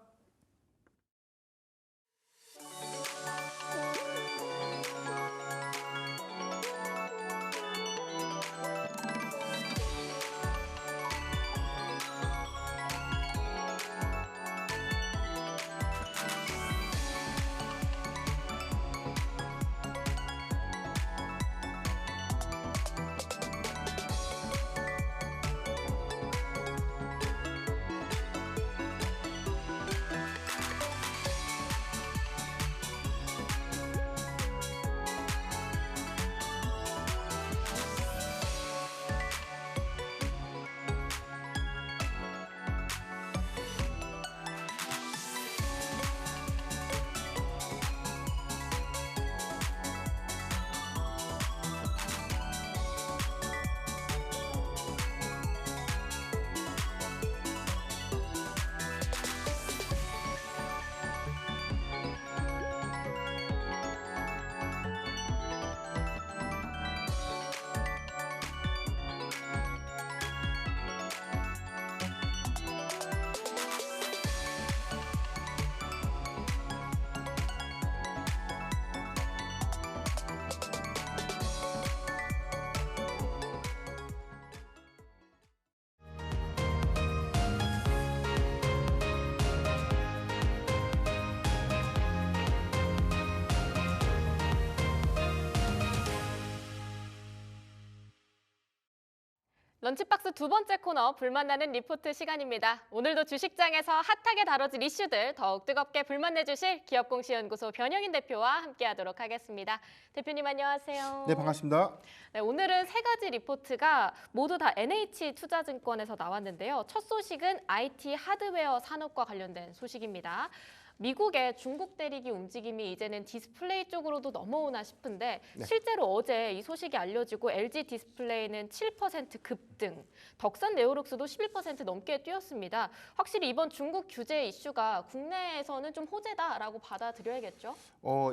런치박스 두 번째 코너 불만나는 리포트 시간입니다. 오늘도 주식장에서 핫하게 다뤄질 이슈들 더욱 뜨겁게 불만내주실 기업공시연구소 변영인 대표와 함께하도록 하겠습니다. 대표님 안녕하세요. 네, 반갑습니다. 네, 오늘은 세 가지 리포트가 모두 다 NH투자증권에서 나왔는데요. 첫 소식은 IT 하드웨어 산업과 관련된 소식입니다. 미국의 중국 대리기 움직임이 이제는 디스플레이 쪽으로도 넘어오나 싶은데 실제로 어제 이 소식이 알려지고 LG 디스플레이는 7% 급등, 덕산 네오룩스도 11% 넘게 뛰었습니다. 확실히 이번 중국 규제 이슈가 국내에서는 좀 호재다라고 받아들여야겠죠?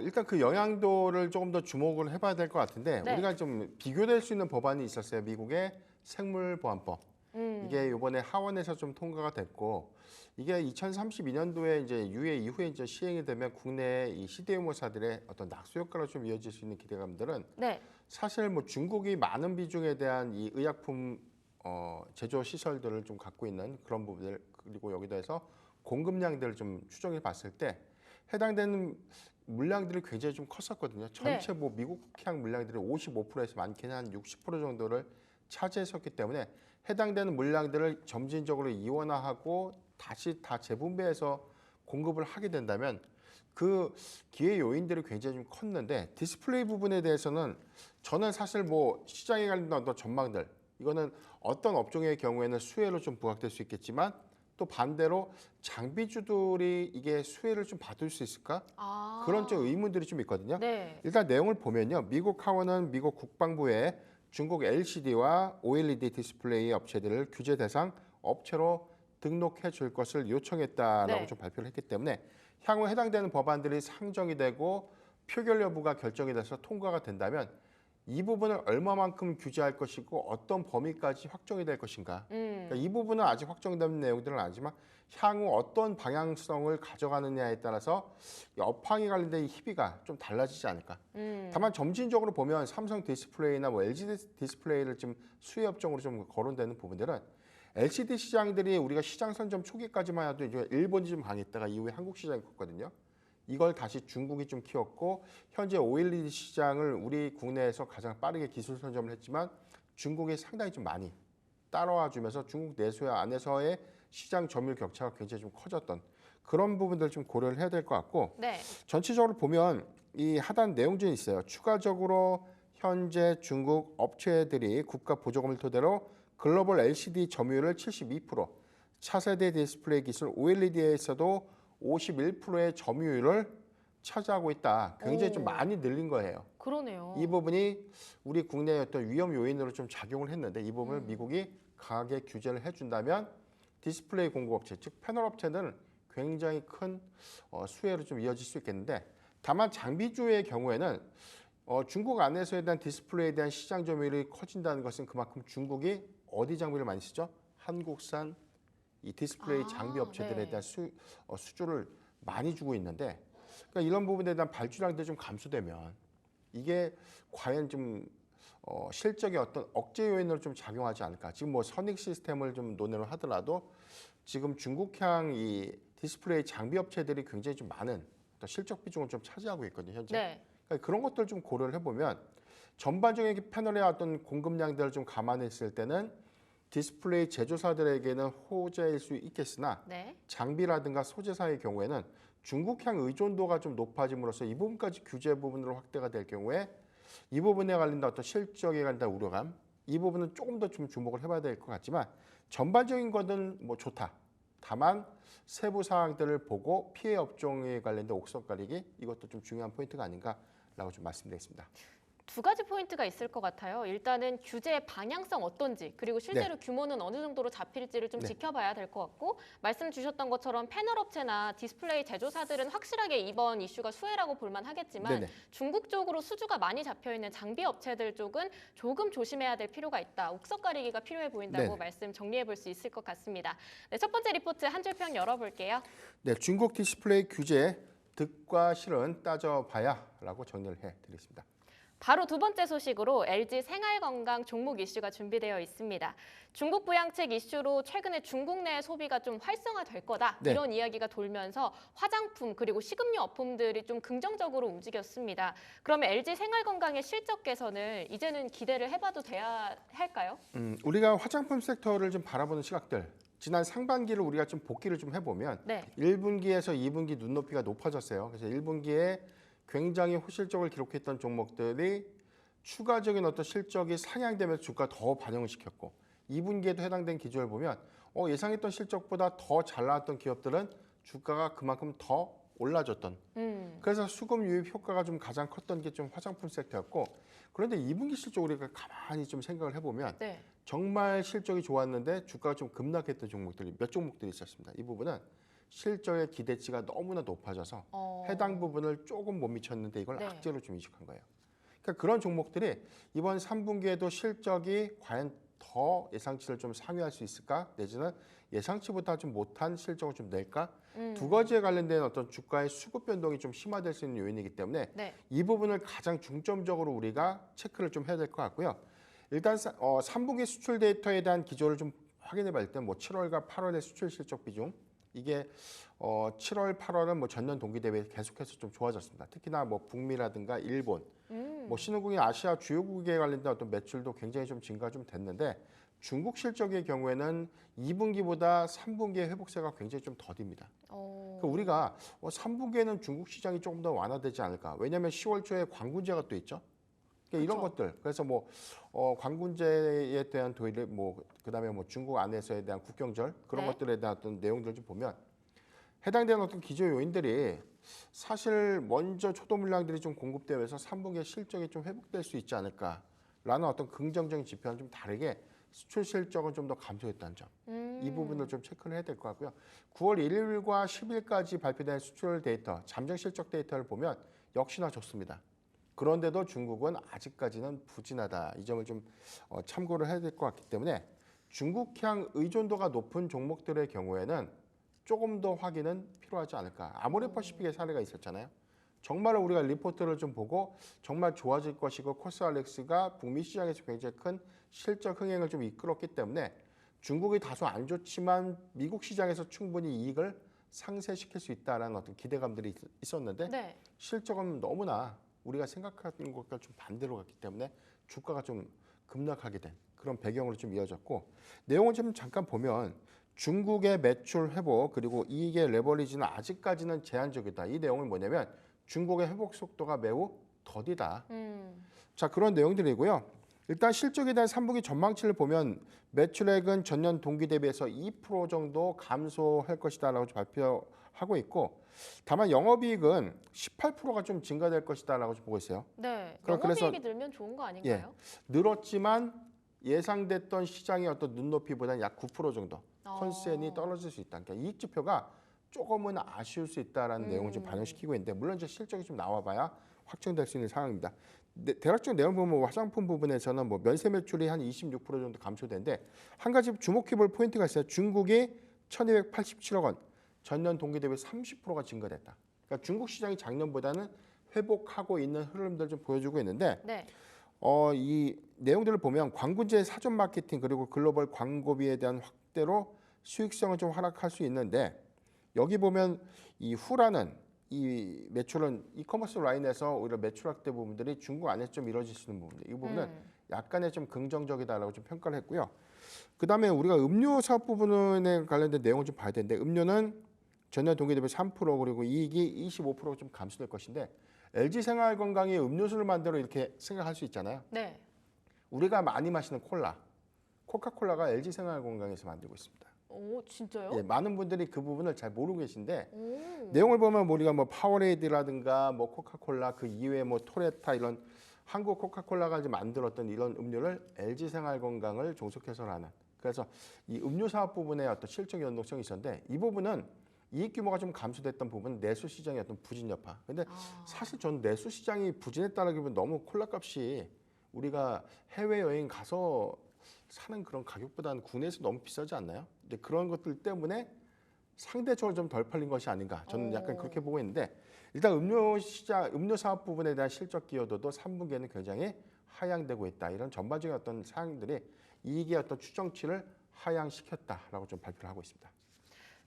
일단 그 영향도를 조금 더 주목을 해봐야 될 것 같은데 네. 우리가 좀 비교될 수 있는 법안이 있었어요. 미국의 생물보안법. 이게 이번에 하원에서 좀 통과가 됐고 이게 2032년도에 이제 유예 이후에 이제 시행이 되면 국내 이 CDMO사들의 어떤 낙수 효과로 좀 이어질 수 있는 기대감들은 네. 사실 뭐 중국이 많은 비중에 대한 이 의약품 제조 시설들을 좀 갖고 있는 그런 부분들 그리고 여기다 해서 공급량들을 좀 추정해 봤을 때 해당되는 물량들이 굉장히 좀 컸었거든요. 전체 뭐 미국향 물량들이 55%에서 많게는 한 60% 정도를 차지했었기 때문에 해당되는 물량들을 점진적으로 이원화하고 다시 다 재분배해서 공급을 하게 된다면 그 기회 요인들이 굉장히 좀 컸는데 디스플레이 부분에 대해서는 저는 사실 뭐 시장에 관련된 어떤 전망들 이거는 어떤 업종의 경우에는 수혜로 좀 부각될 수 있겠지만 또 반대로 장비주들이 이게 수혜를 좀 받을 수 있을까? 아. 그런 좀 의문들이 좀 있거든요. 네. 일단 내용을 보면요. 미국 하원은 미국 국방부에 중국 LCD와 OLED 디스플레이 업체들을 규제 대상 업체로 등록해 줄 것을 요청했다라고 네. 좀 발표를 했기 때문에 향후 해당되는 법안들이 상정이 되고 표결 여부가 결정이 돼서 통과가 된다면 이 부분을 얼마만큼 규제할 것이고 어떤 범위까지 확정이 될 것인가. 그러니까 이 부분은 아직 확정된 내용들은 아니지만 향후 어떤 방향성을 가져가느냐에 따라서 이 업황에 관련된 희비가 좀 달라지지 않을까. 다만 점진적으로 보면 삼성 디스플레이나 뭐 LG 디스플레이를 지금 수혜 업종으로 좀 거론되는 부분들은 LCD 시장들이 우리가 시장 선점 초기까지만 해도 이제 일본이 좀 강했다가 이후에 한국 시장이 컸거든요. 이걸 다시 중국이 좀 키웠고 현재 OLED 시장을 우리 국내에서 가장 빠르게 기술 선점을 했지만 중국이 상당히 좀 많이 따라와 주면서 중국 내수와 안에서의 시장 점유율 격차가 굉장히 좀 커졌던 그런 부분들 좀 고려를 해야 될 것 같고 네. 전체적으로 보면 이 하단 내용들이 있어요. 추가적으로 현재 중국 업체들이 국가 보조금을 토대로 글로벌 LCD 점유율을 72%, 차세대 디스플레이 기술 OLED에서도 51%의 점유율을 차지하고 있다. 굉장히 좀 오. 많이 늘린 거예요. 그러네요. 이 부분이 우리 국내의 어떤 위험 요인으로 좀 작용을 했는데 이 부분을 미국이 강하게 규제를 해준다면 디스플레이 공급업체, 즉 패널 업체는 굉장히 큰 수혜로 좀 이어질 수 있겠는데 다만 장비주의 경우에는 중국 안에서에 대한 디스플레이에 대한 시장 점유율이 커진다는 것은 그만큼 중국이 어디 장비를 많이 쓰죠? 한국산 이 디스플레이 장비 업체들에 네. 대한 수주를 많이 주고 있는데 그러니까 이런 부분에 대한 발주량들이 좀 감소되면 이게 과연 좀 실적의 어떤 억제 요인으로 좀 작용하지 않을까. 지금 뭐 선익 시스템을 좀 논의를 하더라도 지금 중국향 이 디스플레이 장비 업체들이 굉장히 좀 많은 어떤 실적 비중을 좀 차지하고 있거든요. 현재. 네. 그러니까 그런 것들 좀 고려를 해보면 전반적인 패널의 어떤 공급량들을 좀 감안했을 때는 디스플레이 제조사들에게는 호재일 수 있겠으나 네. 장비라든가 소재사의 경우에는 중국향 의존도가 좀 높아짐으로써 이 부분까지 규제 부분으로 확대가 될 경우에 이 부분에 관련된 어떤 실적에 관련된 우려감 이 부분은 조금 더 좀 주목을 해봐야 될 것 같지만 전반적인 것은 뭐 좋다. 다만 세부 사항들을 보고 피해 업종에 관련된 옥석 가리기 이것도 좀 중요한 포인트가 아닌가라고 좀 말씀드리겠습니다. 두 가지 포인트가 있을 것 같아요. 일단은 규제의 방향성 어떤지 그리고 실제로 규모는 어느 정도로 잡힐지를 좀 네. 지켜봐야 될 것 같고 말씀 주셨던 것처럼 패널 업체나 디스플레이 제조사들은 확실하게 이번 이슈가 수혜라고 볼만 하겠지만 네네. 중국 쪽으로 수주가 많이 잡혀있는 장비 업체들 쪽은 조금 조심해야 될 필요가 있다. 옥석 가리기가 필요해 보인다고 네네. 말씀 정리해 볼 수 있을 것 같습니다. 네, 첫 번째 리포트 한 줄 평 열어볼게요. 네, 중국 디스플레이 규제 득과 실은 따져봐야라고 정리를 해드리겠습니다. 바로 두 번째 소식으로 LG 생활건강 종목 이슈가 준비되어 있습니다. 중국 부양책 이슈로 최근에 중국 내 소비가 좀 활성화될 거다 네. 이런 이야기가 돌면서 화장품 그리고 식음료 업품들이 좀 긍정적으로 움직였습니다. 그러면 LG 생활건강의 실적 개선을 이제는 기대를 해봐도 돼야 할까요? 우리가 화장품 섹터를 좀 바라보는 시각들 지난 상반기를 우리가 좀 복기를 좀 해보면 네. 1분기에서 2분기 눈높이가 높아졌어요. 그래서 1분기에 굉장히 호실적을 기록했던 종목들이 추가적인 어떤 실적이 상향되면서 주가 더 반영을 시켰고 2분기에도 해당된 기조를 보면 예상했던 실적보다 더 잘 나왔던 기업들은 주가가 그만큼 더 올라졌던 그래서 수급 유입 효과가 좀 가장 컸던 게 좀 화장품 섹터였고 그런데 2분기 실적 우리가 가만히 좀 생각을 해보면 네. 정말 실적이 좋았는데 주가가 좀 급락했던 종목들이 몇 종목들이 있었습니다. 이 부분은 실적의 기대치가 너무나 높아져서 해당 부분을 조금 못 미쳤는데 이걸 네. 악재로 좀 인식한 거예요. 그러니까 그런 종목들이 이번 3분기에도 실적이 과연 더 예상치를 좀 상회할 수 있을까? 내지는 예상치보다 좀 못한 실적을 좀 낼까? 두 가지에 관련된 어떤 주가의 수급 변동이 좀 심화될 수 있는 요인이기 때문에 네. 이 부분을 가장 중점적으로 우리가 체크를 좀 해야 될 것 같고요. 일단 3분기 수출 데이터에 대한 기조를 좀 확인해 볼 때 뭐 7월과 8월의 수출 실적 비중 이게 7월, 8월은 뭐 전년 동기 대비 계속해서 좀 좋아졌습니다. 특히나 뭐 북미라든가 일본, 뭐 신흥국인 아시아 주요국에 관련된 어떤 매출도 굉장히 좀 증가 좀 됐는데 중국 실적의 경우에는 2분기보다 3분기의 회복세가 굉장히 좀 더딥니다. 그러니까 우리가 3분기에는 중국 시장이 조금 더 완화되지 않을까? 왜냐하면 10월 초에 관군제가 또 있죠. 그러니까 이런 것들 그래서 뭐 관군제에 대한 도입 뭐 그다음에 뭐 중국 안에서에 대한 국경절 그런 네. 것들에 대한 어떤 내용들 좀 보면 해당되는 어떤 기조 요인들이 사실 먼저 초도 물량들이 좀 공급되면서 3분기에 실적이 좀 회복될 수 있지 않을까라는 어떤 긍정적인 지표와는 좀 다르게 수출 실적은 좀 더 감소했다는 점. 이 부분을 좀 체크를 해야 될 것 같고요. 9월 1일과 10일까지 발표된 수출 데이터, 잠정 실적 데이터를 보면 역시나 좋습니다. 그런데도 중국은 아직까지는 부진하다. 이 점을 좀 참고를 해야 될 것 같기 때문에 중국향 의존도가 높은 종목들의 경우에는 조금 더 확인은 필요하지 않을까. 아모레퍼시픽의 사례가 있었잖아요. 정말 우리가 리포트를 좀 보고 정말 좋아질 것이고 코스알렉스가 북미 시장에서 굉장히 큰 실적 흥행을 좀 이끌었기 때문에 중국이 다소 안 좋지만 미국 시장에서 충분히 이익을 상쇄시킬 수 있다라는 어떤 기대감들이 있었는데 네. 실적은 너무나 우리가 생각하는 것과 좀 반대로 갔기 때문에 주가가 좀 급락하게 된 그런 배경으로 좀 이어졌고 내용을 좀 잠깐 보면 중국의 매출 회복 그리고 이익의 레버리지는 아직까지는 제한적이다. 이 내용은 뭐냐면 중국의 회복 속도가 매우 더디다. 자 그런 내용들이고요. 일단 실적에 대한 3분기 전망치를 보면 매출액은 전년 동기 대비해서 2% 정도 감소할 것이다라고 발표하고 있고 다만 영업이익은 18%가 좀 증가될 것이다라고 보고 있어요. 네. 그래서- 영업이익이 늘면 좋은 거 아닌가요? 늘었지만 예상됐던 시장의 어떤 눈높이보다는 약 9% 정도 어. 컨센이 떨어질 수 있다. 그러니까 이익 지표가 조금은 아쉬울 수 있다라는 내용을 좀 반영시키고 있는데 물론 이제 실적이 좀 나와봐야 확정될 수 있는 상황입니다. 대략적 내용 보면 뭐 화장품 부분에서는 뭐 면세 매출이 한 26% 정도 감소되는데 한 가지 주목해볼 포인트가 있어요. 중국이 1,287억 원, 전년 동기 대비 30%가 증가됐다. 그러니까 중국 시장이 작년보다는 회복하고 있는 흐름들 좀 보여주고 있는데 네. 이 내용들을 보면 광군제 사전 마케팅 그리고 글로벌 광고비에 대한 확대로 수익성은 좀 하락할 수 있는데 여기 보면 이 후라는 이 매출은 이커머스 라인에서 오히려 매출 확대 부분들이 중국 안에서 좀 이루어질 수 있는 부분들 이 부분은 약간의 좀 긍정적이다라고 좀 평가를 했고요. 그다음에 우리가 음료 사업 부분에 관련된 내용을 좀 봐야 되는데 음료는 전년 동기 대비 3% 그리고 이익이 25% 좀 감소될 것인데 LG 생활건강이 음료수를 만들어 이렇게 생각할 수 있잖아요. 네. 우리가 많이 마시는 콜라, 코카콜라가 LG 생활건강에서 만들고 있습니다. 오, 진짜요? 예, 많은 분들이 그 부분을 잘 모르고 계신데 오. 내용을 보면 우리가 뭐 파워레이드라든가 뭐 코카콜라 그 이외에 뭐 토레타 이런 한국 코카콜라가 이제 만들었던 이런 음료를 LG 생활건강을 종속해서 하는 그래서 이 음료 사업 부분에 어떤 실적 연동성이 있었는데 이 부분은 이익 규모가 좀 감소됐던 부분은 내수 시장의 어떤 부진 여파. 근데 사실 저는 내수 시장이 부진했다라기보다 너무 콜라 값이 우리가 해외 여행 가서 사는 그런 가격보다는 국내에서 너무 비싸지 않나요? 근데 그런 것들 때문에 상대적으로 좀 덜 팔린 것이 아닌가. 저는 약간 그렇게 보고 있는데 일단 음료 시장, 음료 사업 부분에 대한 실적 기여도도 3분기에는 굉장히 하향되고 있다. 이런 전반적인 어떤 사항들이 이익의 어떤 추정치를 하향시켰다라고 좀 발표를 하고 있습니다.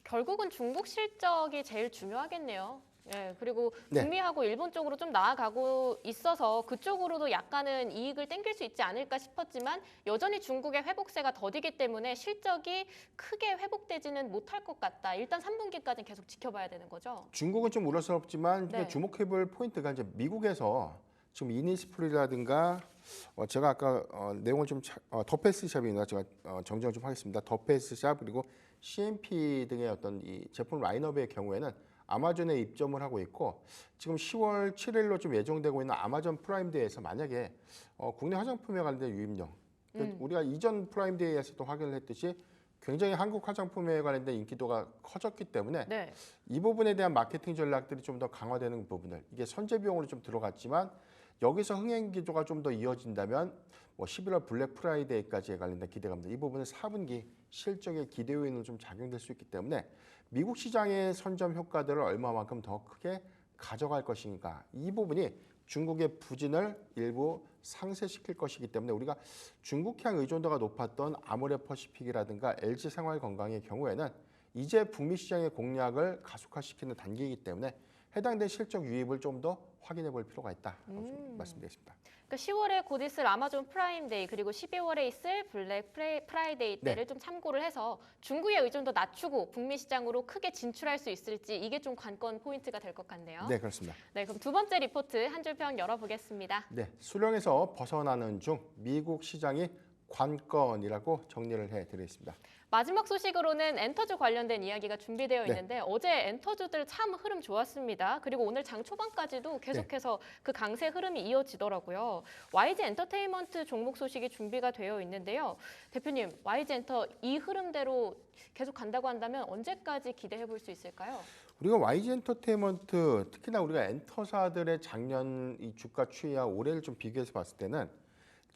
결국은 중국 실적이 제일 중요하겠네요. 예, 그리고 네. 북미하고 일본 쪽으로 좀 나아가고 있어서 그쪽으로도 약간은 이익을 땡길 수 있지 않을까 싶었지만 여전히 중국의 회복세가 더디기 때문에 실적이 크게 회복되지는 못할 것 같다. 일단 3분기까지는 계속 지켜봐야 되는 거죠. 중국은 좀 우려스럽지만 네. 주목해볼 포인트가 이제 미국에서 지금 이니스프리라든가 제가 아까 내용을 좀 더페이스샵입니다. 제가 정정을 좀 하겠습니다. 더페이스샵 그리고 CMP 등의 어떤 이 제품 라인업의 경우에는 아마존에 입점을 하고 있고 지금 10월 7일로 좀 예정되고 있는 아마존 프라임데이에서 만약에 국내 화장품에 관련된 유입력 우리가 이전 프라임데이에서도 확인을 했듯이 굉장히 한국 화장품에 관련된 인기도가 커졌기 때문에 네. 이 부분에 대한 마케팅 전략들이 좀 더 강화되는 부분들 이게 선제 비용으로 좀 들어갔지만 여기서 흥행 기조가 좀 더 이어진다면 뭐 11월 블랙 프라이데이까지에 관련된 기대감들 이 부분은 4분기 실적의 기대 요인으로 좀 작용될 수 있기 때문에 미국 시장의 선점 효과들을 얼마만큼 더 크게 가져갈 것인가 이 부분이 중국의 부진을 일부 상쇄시킬 것이기 때문에 우리가 중국향 의존도가 높았던 아모레퍼시픽이라든가 LG생활건강의 경우에는 이제 북미 시장의 공략을 가속화시키는 단계이기 때문에 해당된 실적 유입을 좀 더 확인해 볼 필요가 있다라고 좀 말씀드리겠습니다. 그러니까 10월에 곧 있을 아마존 프라임데이 그리고 12월에 있을 블랙 프라이데이 때를 네. 좀 참고를 해서 중국의 의존도 낮추고 북미 시장으로 크게 진출할 수 있을지 이게 좀 관건 포인트가 될 것 같네요. 네, 그렇습니다. 네, 그럼 두 번째 리포트 한 줄 평 열어보겠습니다. 네, 수령에서 벗어나는 중 미국 시장이 관건이라고 정리를 해드리겠습니다. 마지막 소식으로는 엔터주 관련된 이야기가 준비되어 있는데 어제 엔터주들 참 흐름 좋았습니다. 그리고 오늘 장 초반까지도 계속해서 그 강세 흐름이 이어지더라고요. YG 엔터테인먼트 종목 소식이 준비가 되어 있는데요. 대표님, YG 엔터 이 흐름대로 계속 간다고 한다면 언제까지 기대해 볼 수 있을까요? 우리가 YG 엔터테인먼트 특히나 우리가 엔터사들의 작년 이 주가 추이와 올해를 좀 비교해서 봤을 때는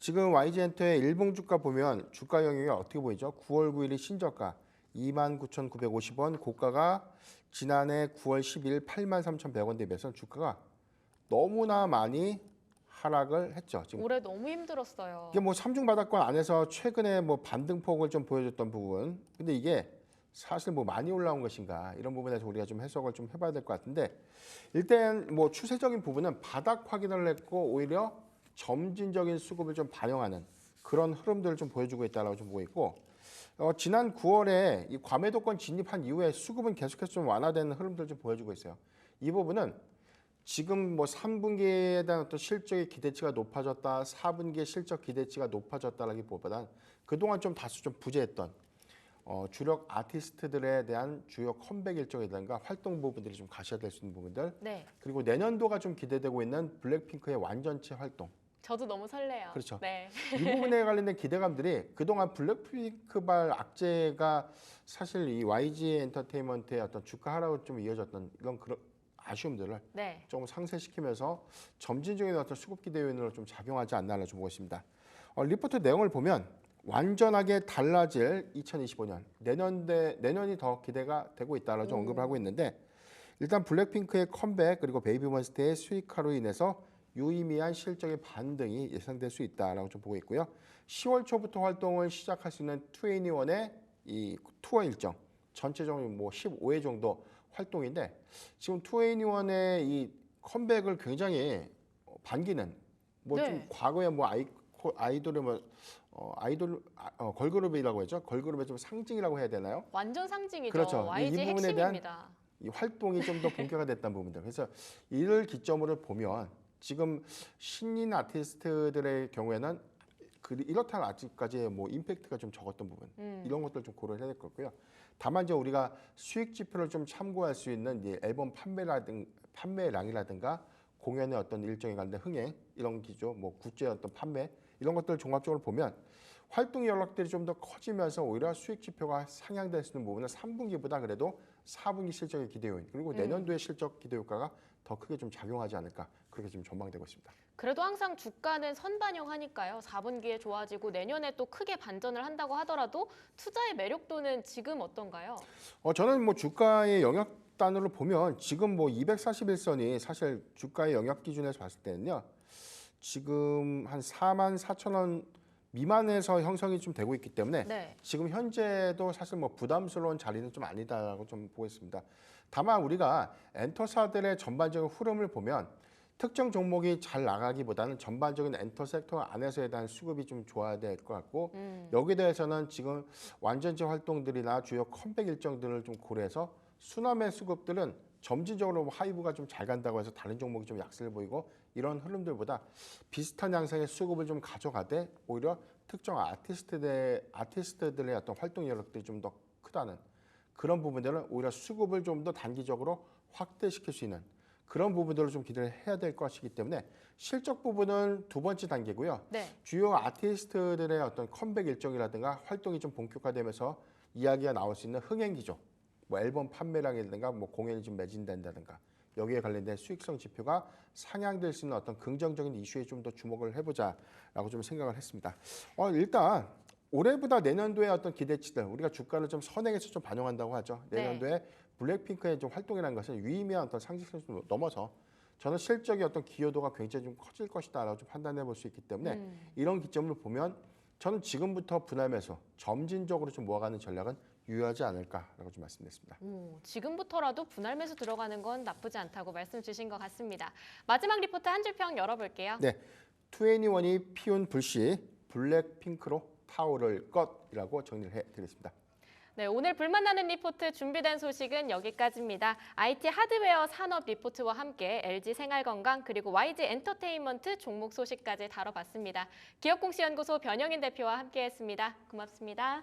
지금 YG 엔터의 일봉 주가 보면 주가 영역이 어떻게 보이죠? 9월 9일이 신저가 29,950원, 고가가 지난해 9월 10일 83,100원 대비해서 주가가 너무나 많이 하락을 했죠. 지금 올해 너무 힘들었어요. 이게 뭐 삼중 바닥권 안에서 최근에 뭐 반등폭을 좀 보여줬던 부분. 근데 이게 사실 뭐 많이 올라온 것인가 이런 부분에서 우리가 좀 해석을 좀 해봐야 될 것 같은데 일단 뭐 추세적인 부분은 바닥 확인을 했고 오히려 점진적인 수급을 좀 반영하는 그런 흐름들을 좀 보여주고 있다라고 좀 보고 있고 지난 9월에 이 과매도권 진입한 이후에 수급은 계속해서 좀 완화되는 흐름들을 좀 보여주고 있어요. 이 부분은 지금 뭐 3분기에 대한 어떤 실적의 기대치가 높아졌다, 4분기의 실적 기대치가 높아졌다라기보다는 그동안 좀 다소 좀 부재했던 주력 아티스트들에 대한 주요 컴백 일정이라든가 활동 부분들이 좀 가셔야될 수 있는 부분들 네, 그리고 내년도가 좀 기대되고 있는 블랙핑크의 완전체 활동 저도 너무 설레요. 그렇죠. 네. 이 부분에 관련된 기대감들이 그동안 블랙핑크발 악재가 사실 이 YG 엔터테인먼트의 어떤 주가 하락으로 좀 이어졌던 이런 그런 아쉬움들을 네. 조금 상쇄시키면서 점진적인 어떤 수급 기대 요인으로 좀 작용하지 않나 좀 보고 있습니다. 리포트 내용을 보면 완전하게 달라질 2025년 내년이 더 기대가 되고 있다라고 좀 언급을 하고 있는데 일단 블랙핑크의 컴백 그리고 베이비몬스터의 수익화로 인해서 유의미한 실적의 반등이 예상될 수 있다라고 좀 보고 있고요. 10월 초부터 활동을 시작할 수 있는 2NE1의 이 투어 일정 전체적으로 뭐 15회 정도 활동인데 지금 2NE1의 이 컴백을 굉장히 반기는 뭐 좀 네. 과거에 뭐 아이돌의 뭐 걸그룹이라고 했죠. 걸그룹의 좀 상징이라고 해야 되나요? 완전 상징이죠. 그렇죠. YG 이 부분에 대한 핵심입니다. 이 활동이 좀 더 본격화됐다는 부분들. 그래서 이를 기점으로 보면 지금 신인 아티스트들의 경우에는 이렇다는 아직까지 뭐 임팩트가 좀 적었던 부분 이런 것들 좀 고려를 해야 될 것 같고요. 다만 이제 우리가 수익 지표를 좀 참고할 수 있는 이 앨범 판매량이라든가 공연의 어떤 일정에 관련된 흥행 이런 기조, 뭐 굿즈의 어떤 판매 이런 것들을 종합적으로 보면 활동 연락들이 좀 더 커지면서 오히려 수익 지표가 상향될 수 있는 부분은 3분기보다 그래도 4분기 실적의 기대 요인 그리고 내년도의 실적 기대 효과가 더 크게 좀 작용하지 않을까 그렇게 지금 전망되고 있습니다. 그래도 항상 주가는 선반영하니까요. 4분기에 좋아지고 내년에 또 크게 반전을 한다고 하더라도 투자의 매력도는 지금 어떤가요? 저는 뭐 주가의 영역단으로 보면 지금 뭐 241선이 사실 주가의 영역 기준에서 봤을 때는요. 지금 한 44,000원 미만에서 형성이 좀 되고 있기 때문에 네. 지금 현재도 사실 뭐 부담스러운 자리는 좀 아니다라고 좀 보겠습니다. 다만 우리가 엔터사들의 전반적인 흐름을 보면 특정 종목이 잘 나가기보다는 전반적인 엔터 섹터 안에서에 대한 수급이 좀 좋아야 될 것 같고 여기에 대해서는 지금 완전체 활동들이나 주요 컴백 일정들을 좀 고려해서 수남의 수급들은 점진적으로 하이브가 좀 잘 간다고 해서 다른 종목이 좀 약세를 보이고 이런 흐름들보다 비슷한 양상의 수급을 좀 가져가되 오히려 특정 아티스트들의 어떤 활동 여력들이 좀 더 크다는 그런 부분들은 오히려 수급을 좀 더 단기적으로 확대시킬 수 있는 그런 부분들을 좀 기대를 해야 될 것이기 때문에 실적 부분은 두 번째 단계고요. 네. 주요 아티스트들의 어떤 컴백 일정이라든가 활동이 좀 본격화되면서 이야기가 나올 수 있는 흥행 기조, 뭐 앨범 판매량이라든가 뭐 공연이 좀 매진된다든가 여기에 관련된 수익성 지표가 상향될 수 있는 어떤 긍정적인 이슈에 좀 더 주목을 해보자라고 좀 생각을 했습니다. 일단 올해보다 내년도의 어떤 기대치들 우리가 주가를 좀 선행해서 좀 반영한다고 하죠. 내년도에 블랙핑크의 좀 활동이라는 것은 유의미한 어떤 상승을 좀 넘어서 저는 실적의 어떤 기여도가 굉장히 좀 커질 것이다라고 좀 판단해 볼 수 있기 때문에 이런 기점을 보면 저는 지금부터 분할 매수 점진적으로 좀 모아가는 전략은 유효하지 않을까라고 좀 말씀드렸습니다. 지금부터라도 분할 매수 들어가는 건 나쁘지 않다고 말씀 주신 것 같습니다. 마지막 리포트 한 줄 평 열어볼게요. 네, 2NE1이 피운 불씨 블랙핑크로 타오를 것이라고 정리를 해드리겠습니다. 네, 오늘 불만나는 리포트 준비된 소식은 여기까지입니다. IT 하드웨어 산업 리포트와 함께 LG 생활건강 그리고 YG 엔터테인먼트 종목 소식까지 다뤄봤습니다. 기업공시연구소 변영인 대표와 함께했습니다. 고맙습니다.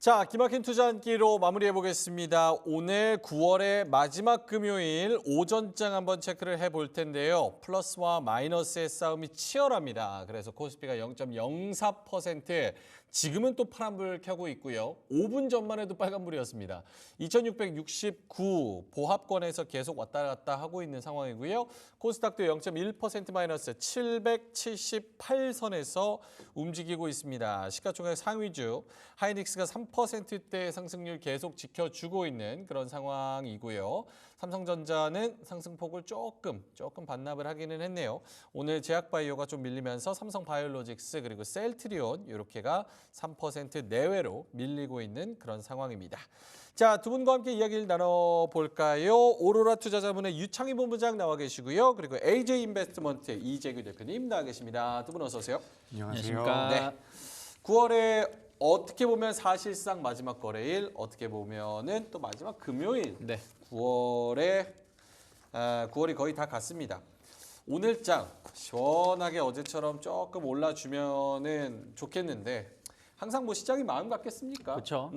자, 기막힌 투자 한 끼로 마무리해 보겠습니다. 오늘 9월의 마지막 금요일 오전장 한번 체크를 해볼 텐데요. 플러스와 마이너스의 싸움이 치열합니다. 그래서 코스피가 0.04%, 지금은 또 파란불 켜고 있고요. 5분 전만 해도 빨간불이었습니다. 2669 보합권에서 계속 왔다 갔다 하고 있는 상황이고요. 코스닥도 0.1% 마이너스 778선에서 움직이고 있습니다. 시가총액 상위주 하이닉스가 3%대 상승률 계속 지켜주고 있는 그런 상황이고요. 삼성전자는 상승폭을 조금 반납을 하기는 했네요. 오늘 제약바이오가 좀 밀리면서 삼성바이오로직스 그리고 셀트리온 이렇게가 3% 내외로 밀리고 있는 그런 상황입니다. 자, 두 분과 함께 이야기를 나눠볼까요? 오로라 투자자문의 유창희 본부장 나와 계시고요. 그리고 AJ 인베스트먼트 이재규 대표님 나와 계십니다. 두 분 어서 오세요. 안녕하십니까. 네. 9월에 어떻게 보면 사실상 마지막 거래일, 어떻게 보면은 또 마지막 금요일. 네. 9월이 거의 다 갔습니다. 오늘장 시원하게 어제처럼 조금 올라주면은 좋겠는데 항상 뭐 시장이 마음 같겠습니까? 그렇죠.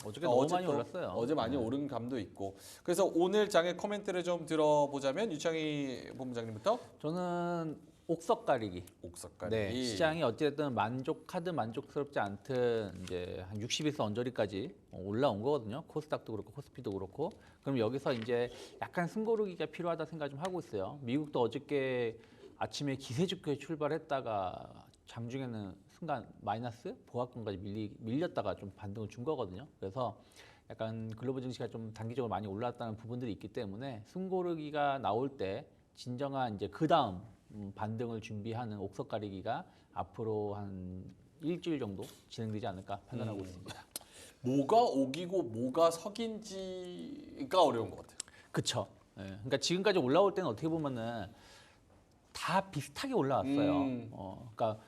어저께 너무 많이 올랐어요. 어제 많이 오른 감도 있고. 그래서 오늘 장의 코멘트를 좀 들어보자면 유창희 본부장님부터. 저는 옥석 가리기. 옥석가리. 네, 시장이 어찌됐든 만족스럽지 않든 이제 한 60에서 언저리까지 올라온 거거든요. 코스닥도 그렇고 코스피도 그렇고. 그럼 여기서 이제 약간 숨고르기가 필요하다 생각 좀 하고 있어요. 미국도 어저께 아침에 기세 좋게 출발했다가 장중에는 순간 마이너스 보합권까지 밀렸다가 좀 반등을 준 거거든요. 그래서 약간 글로벌 증시가 좀 단기적으로 많이 올랐다는 부분들이 있기 때문에 숨고르기가 나올 때 진정한 이제 그 다음 반등을 준비하는 옥석 가리기가 앞으로 한 일주일 정도 진행되지 않을까 판단하고 있습니다. 뭐가 옥이고 뭐가 석인지가 어려운 것 같아요. 그렇죠. 예, 그러니까 지금까지 올라올 때는 어떻게 보면은 다 비슷하게 올라왔어요. 그러니까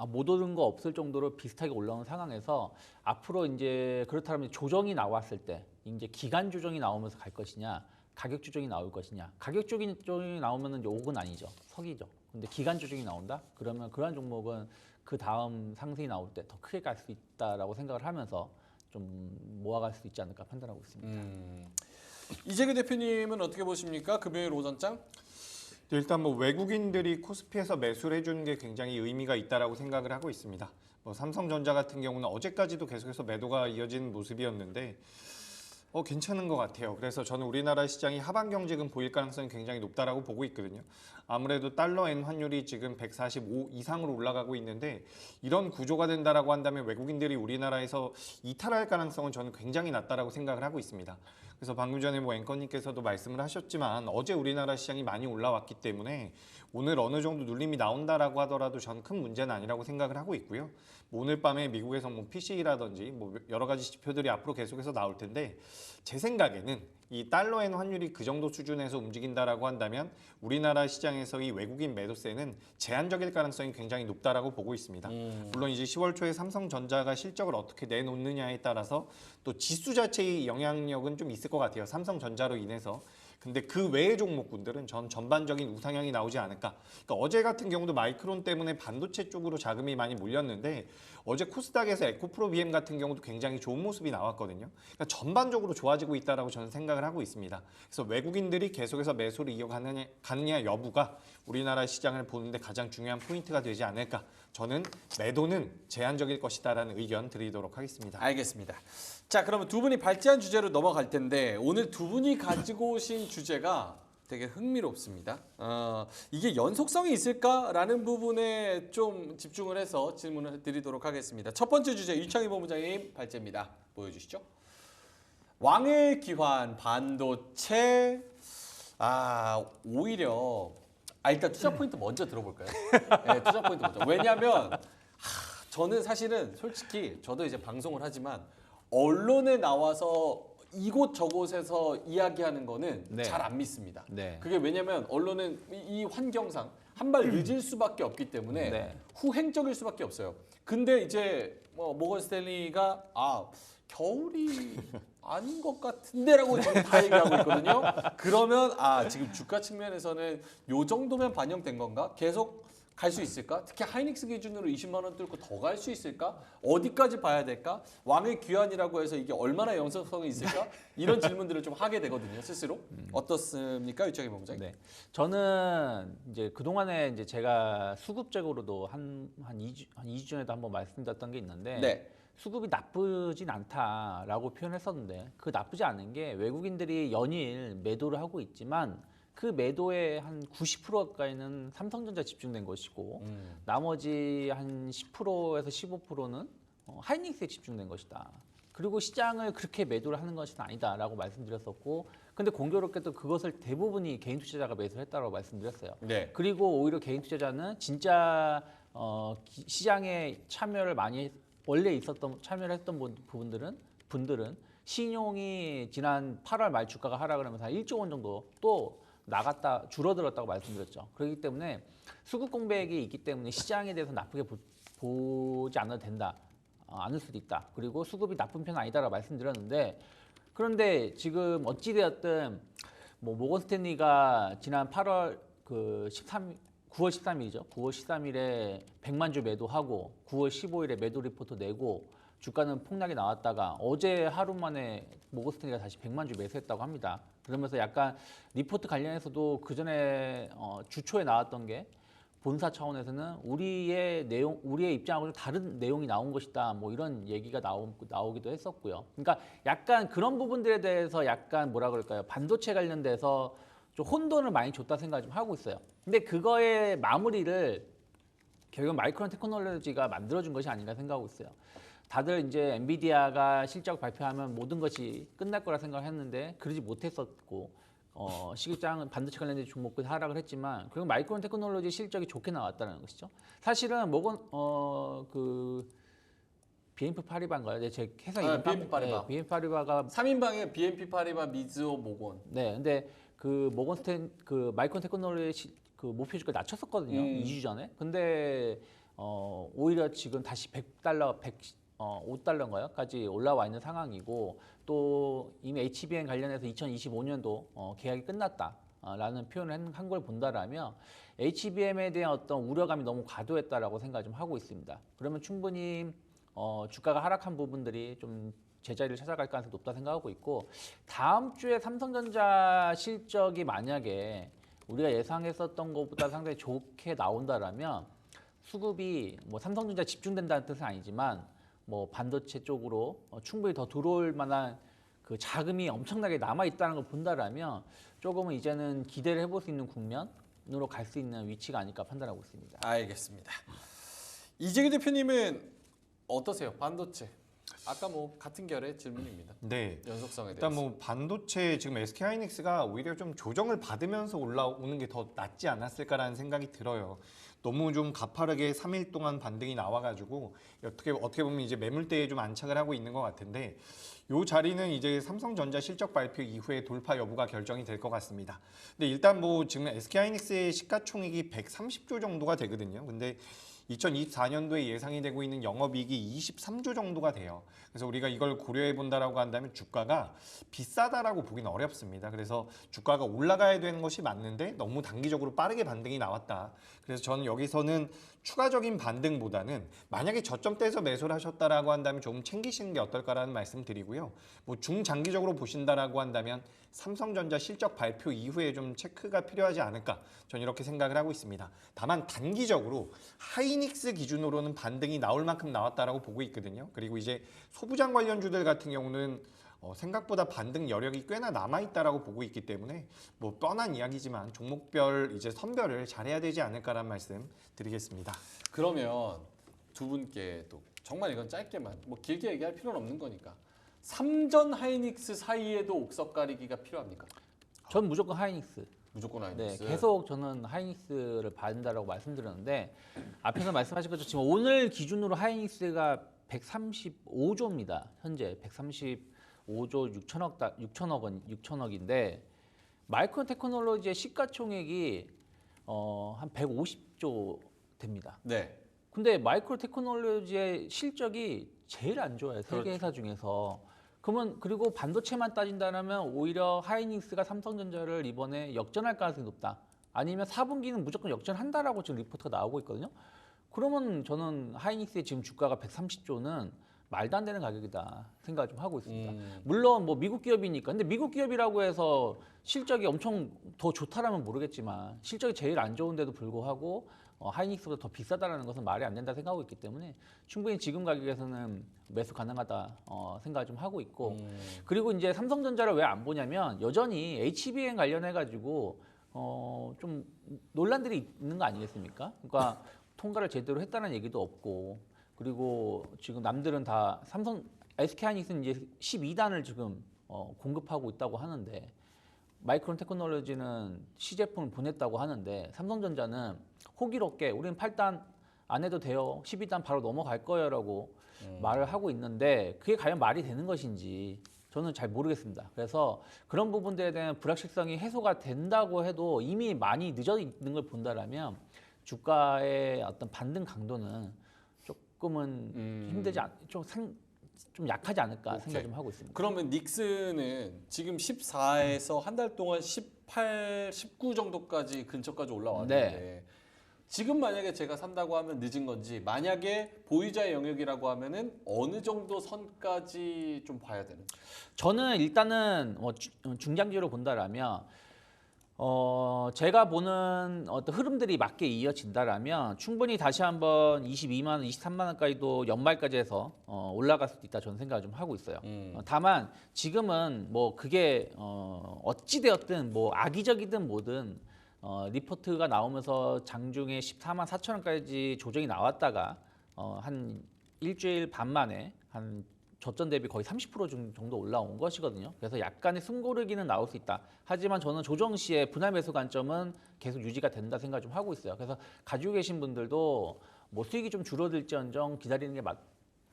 못 오른 거 없을 정도로 비슷하게 올라온 상황에서 앞으로 이제 그렇다면 조정이 나왔을 때 이제 기간 조정이 나오면서 갈 것이냐, 가격 조정이 나올 것이냐. 가격 조정이 나오면은 이제 옥은 아니죠, 석이죠. 근데 기간 조정이 나온다? 그러면 그러한 종목은 그 다음 상승이 나올 때 더 크게 갈 수 있다라고 생각을 하면서 좀 모아갈 수 있지 않을까 판단하고 있습니다. 이재규 대표님은 어떻게 보십니까? 금요일 오전장? 일단 뭐 외국인들이 코스피에서 매수를 해주는 게 굉장히 의미가 있다라고 생각을 하고 있습니다. 뭐 삼성전자 같은 경우는 어제까지도 계속해서 매도가 이어진 모습이었는데 괜찮은 것 같아요. 그래서 저는 우리나라 시장이 하반 경직은 보일 가능성이 굉장히 높다라고 보고 있거든요. 아무래도 달러 엔 환율이 지금 145 이상으로 올라가고 있는데 이런 구조가 된다라고 한다면 외국인들이 우리나라에서 이탈할 가능성은 저는 굉장히 낮다라고 생각을 하고 있습니다. 그래서 방금 전에 뭐 앵커님께서도 말씀을 하셨지만 어제 우리나라 시장이 많이 올라왔기 때문에 오늘 어느 정도 눌림이 나온다라고 하더라도 저는 큰 문제는 아니라고 생각을 하고 있고요. 뭐 오늘 밤에 미국에서 뭐 PC라든지 뭐 여러 가지 지표들이 앞으로 계속해서 나올 텐데 제 생각에는 이 달러엔 환율이 그 정도 수준에서 움직인다라고 한다면 우리나라 시장에서의 외국인 매도세는 제한적일 가능성이 굉장히 높다라고 보고 있습니다. 물론 이제 10월 초에 삼성전자가 실적을 어떻게 내놓느냐에 따라서 또 지수 자체의 영향력은 좀 있을 것 같아요. 삼성전자로 인해서. 근데 그 외의 종목군들은 전 전반적인 우상향이 나오지 않을까. 그러니까 어제 같은 경우도 마이크론 때문에 반도체 쪽으로 자금이 많이 몰렸는데 어제 코스닥에서 에코프로 BM 같은 경우도 굉장히 좋은 모습이 나왔거든요. 그러니까 전반적으로 좋아지고 있다라고 저는 생각을 하고 있습니다. 그래서 외국인들이 계속해서 매수를 이어가느냐 여부가 우리나라 시장을 보는데 가장 중요한 포인트가 되지 않을까. 저는 매도는 제한적일 것이다라는 의견 드리도록 하겠습니다. 알겠습니다. 자, 그러면 두 분이 발제한 주제로 넘어갈 텐데 오늘 두 분이 가지고 오신 주제가 되게 흥미롭습니다. 이게 연속성이 있을까라는 부분에 좀 집중을 해서 질문을 드리도록 하겠습니다. 첫 번째 주제 유창희 본부장님 발제입니다. 보여주시죠. 왕의 귀환 반도체 오히려 일단 투자 포인트 먼저 들어볼까요? 네, 투자 포인트 먼저. 왜냐하면 저는 사실은 솔직히 저도 이제 방송을 하지만 언론에 나와서 이곳 저곳에서 이야기하는 거는 네. 잘 안 믿습니다. 네. 그게 왜냐면 언론은 이 환경상 한 발 늦을 수밖에 없기 때문에 네. 후행적일 수밖에 없어요. 근데 이제 모건 스탠리가 겨울이 아닌 것 같은데라고 지금 다 얘기하고 있거든요. 그러면 지금 주가 측면에서는 요 정도면 반영된 건가? 계속 갈 수 있을까? 특히 하이닉스 기준으로 20만 원 뚫고 더 갈 수 있을까? 어디까지 봐야 될까? 왕의 귀환이라고 해서 이게 얼마나 연속성이 있을까? 이런 질문들을 좀 하게 되거든요, 스스로. 어떻습니까, 유창희 본부장님? 네, 저는 이제 그 동안에 이제 제가 수급적으로도 한 2주 전에도 한번 말씀드렸던 게 있는데 네. 수급이 나쁘진 않다라고 표현했었는데 그 나쁘지 않은 게 외국인들이 연일 매도를 하고 있지만 그 매도의 한 90% 가까이는 삼성전자 집중된 것이고 나머지 한 10%에서 15%는 하이닉스에 집중된 것이다. 그리고 시장을 그렇게 매도를 하는 것은 아니다라고 말씀드렸었고 근데 공교롭게도 그것을 대부분이 개인 투자자가 매수를 했다고 말씀드렸어요. 네. 그리고 오히려 개인 투자자는 진짜 시장에 참여를 많이 원래 참여를 했던 분들은 신용이 지난 8월 말 주가가 하락을 하면서 한 1조 원 정도 또 줄어들었다고 말씀드렸죠. 그렇기 때문에 수급 공백이 있기 때문에 시장에 대해서 나쁘게 보지 않아도 된다. 않을 수도 있다. 그리고 수급이 나쁜 편은 아니다라고 말씀드렸는데 그런데 지금 어찌되었든 모건 스탠리가 지난 9월 13일이죠. 9월 13일에 100만 주 매도하고 9월 15일에 매도 리포트 내고 주가는 폭락이 나왔다가 어제 하루 만에 모건 스탠리가 다시 100만 주 매수했다고 합니다. 그러면서 약간 리포트 관련해서도 그 전에 주 초에 나왔던 게 본사 차원에서는 우리의 입장하고 좀 다른 내용이 나온 것이다. 뭐 이런 얘기가 나오기도 했었고요. 그러니까 약간 그런 부분들에 대해서 약간 뭐라 그럴까요? 반도체 관련돼서 좀 혼돈을 많이 줬다 생각 좀 하고 있어요. 근데 그거의 마무리를 결국 마이크론 테크놀로지가 만들어준 것이 아닌가 생각하고 있어요. 다들 이제 엔비디아가 실적 발표하면 모든 것이 끝날 거라 생각했는데 그러지 못했었고 시장은 반도체 관련된 종목들 하락을 했지만 그리고 마이크론 테크놀로지 실적이 좋게 나왔다는 것이죠. 사실은 그 BNP 파리바인가요? 제 회사 이름 BNP 파리바. BNP 파리바가 3인방에 BNP 파리바, 미즈호, 모건. 네, 근데 그 그 마이크론 테크놀로지 그 목표 주가 낮췄었거든요. 2주 전에. 근데 오히려 지금 다시 100달러, 5달러인가요?까지 올라와 있는 상황이고 또 이미 HBM 관련해서 2025년도 계약이 끝났다라는 표현을 한 걸 본다라면 HBM에 대한 어떤 우려감이 너무 과도했다라고 생각을 좀 하고 있습니다. 그러면 충분히 주가가 하락한 부분들이 좀 제자리를 찾아갈 가능성이 높다 생각하고 있고 다음 주에 삼성전자 실적이 만약에 우리가 예상했었던 것보다 상당히 좋게 나온다라면 수급이 뭐 삼성전자 집중된다는 뜻은 아니지만 뭐 반도체 쪽으로 충분히 더 들어올 만한 그 자금이 엄청나게 남아 있다는 걸 본다라면 조금은 이제는 기대를 해볼 수 있는 국면으로 갈 수 있는 위치가 아닐까 판단하고 있습니다. 알겠습니다. 이재규 대표님은 어떠세요? 반도체. 아까 뭐 같은 결의 질문입니다. 네. 연속성에 대해서. 일단 뭐 반도체 지금 SK 하이닉스가 오히려 좀 조정을 받으면서 올라오는 게 더 낫지 않았을까라는 생각이 들어요. 너무 좀 가파르게 3일 동안 반등이 나와가지고 어떻게 보면 이제 매물대에 좀 안착을 하고 있는 것 같은데 이 자리는 이제 삼성전자 실적 발표 이후에 돌파 여부가 결정이 될 것 같습니다. 근데 일단 뭐 지금 SK 하이닉스의 시가총액이 130조 정도가 되거든요. 근데 2024년도에 예상이 되고 있는 영업이익이 23조 정도가 돼요. 그래서 우리가 이걸 고려해 본다라고 한다면 주가가 비싸다라고 보기는 어렵습니다. 그래서 주가가 올라가야 되는 것이 맞는데 너무 단기적으로 빠르게 반등이 나왔다. 그래서 저는 여기서는 추가적인 반등보다는 만약에 저점대에서 매수를 하셨다라고 한다면 조금 챙기시는 게 어떨까라는 말씀 드리고요. 뭐 중장기적으로 보신다라고 한다면 삼성전자 실적 발표 이후에 좀 체크가 필요하지 않을까 저는 이렇게 생각을 하고 있습니다. 다만 단기적으로 하이닉스 기준으로는 반등이 나올 만큼 나왔다라고 보고 있거든요. 그리고 이제 소부장 관련주들 같은 경우는 생각보다 반등 여력이 꽤나 남아있다라고 보고 있기 때문에 뭐 뻔한 이야기지만 종목별 이제 선별을 잘해야 되지 않을까라는 말씀 드리겠습니다. 그러면 두 분께도 정말 이건 짧게만 뭐 길게 얘기할 필요는 없는 거니까 삼전 하이닉스 사이에도 옥석 가리기가 필요합니까? 전 무조건 하이닉스. 무조건 네, 하이닉스. 계속 저는 하이닉스를 받는다라고 말씀드렸는데 앞에서 말씀하신 것처럼 지금 오늘 기준으로 하이닉스가 135조입니다. 현재 135조 6천억인데 마이크론 테크놀로지의 시가총액이 한 150조 됩니다. 네. 근데 마이크론 테크놀로지의 실적이 제일 안 좋아요. 세계 그렇죠. 회사 중에서. 그러면 그리고 반도체만 따진다면 오히려 하이닉스가 삼성전자를 이번에 역전할 가능성이 높다. 아니면 4분기는 무조건 역전한다라고 지금 리포트가 나오고 있거든요. 그러면 저는 하이닉스의 지금 주가가 130조는 말도 안 되는 가격이다 생각을 좀 하고 있습니다. 물론 뭐 미국 기업이니까. 근데 미국 기업이라고 해서 실적이 엄청 더 좋다라면 모르겠지만 실적이 제일 안 좋은데도 불구하고 하이닉스보다 더 비싸다라는 것은 말이 안 된다 생각하고 있기 때문에 충분히 지금 가격에서는 매수 가능하다 생각을 좀 하고 있고 그리고 이제 삼성전자를 왜 안 보냐면 여전히 HBM 관련해 가지고 좀 논란들이 있는 거 아니겠습니까? 그러니까 통과를 제대로 했다는 얘기도 없고 그리고 지금 남들은 다 SK 하이닉스는 이제 12단을 지금 공급하고 있다고 하는데 마이크론 테크놀로지는 시제품을 보냈다고 하는데 삼성전자는 호기롭게 우리는 8단 안 해도 돼요. 12단 바로 넘어갈 거예요라고 말을 하고 있는데 그게 과연 말이 되는 것인지 저는 잘 모르겠습니다. 그래서 그런 부분들에 대한 불확실성이 해소가 된다고 해도 이미 많이 늦어 있는 걸 본다라면 주가의 어떤 반등 강도는 조금은 힘들지 좀 약하지 않을까 생각 좀 하고 있습니다. 그러면 닉스는 지금 14에서 한 달 동안 18, 19 정도까지 근처까지 올라왔는데 네. 지금 만약에 제가 산다고 하면 늦은 건지 만약에 보유자의 영역이라고 하면은 어느 정도 선까지 좀 봐야 되는지. 저는 일단은 중장기로 본다라면 제가 보는 어떤 흐름들이 맞게 이어진다라면 충분히 다시 한번 22만 원, 23만 원까지도 연말까지 해서 올라갈 수도 있다 저는 생각을 좀 하고 있어요. 다만 지금은 뭐 그게 어찌 되었든 뭐 악의적이든 뭐든 리포트가 나오면서 장중에 14만 4천 원까지 조정이 나왔다가 한 일주일 반 만에 한 저점 대비 거의 30% 정도 올라온 것이거든요. 그래서 약간의 숨고르기는 나올 수 있다. 하지만 저는 조정 시에 분할 매수 관점은 계속 유지가 된다 생각 좀 하고 있어요. 그래서 가지고 계신 분들도 뭐 수익이 좀 줄어들지언정 기다리는 게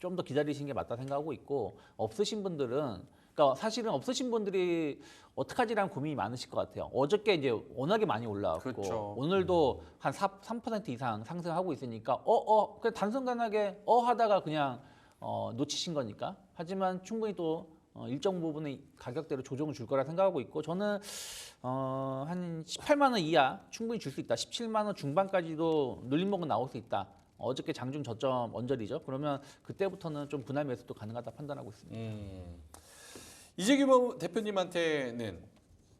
좀 더 기다리시는 게 맞다 생각하고 있고, 없으신 분들은 그러니까 사실은 없으신 분들이 어떡하지라는 고민이 많으실 것 같아요. 어저께 이제 워낙에 많이 올라왔고 그렇죠. 오늘도 한 3% 이상 상승하고 있으니까 그냥 단순간하게 하다가 그냥 놓치신 거니까. 하지만 충분히 또 일정 부분의 가격대로 조정을 줄 거라 생각하고 있고, 저는 한 18만 원 이하 충분히 줄 수 있다. 17만 원 중반까지도 눌림목은 나올 수 있다. 어저께 장중 저점 언저리죠. 그러면 그때부터는 좀 분할 매수도 가능하다 판단하고 있습니다. 이재규 대표님한테는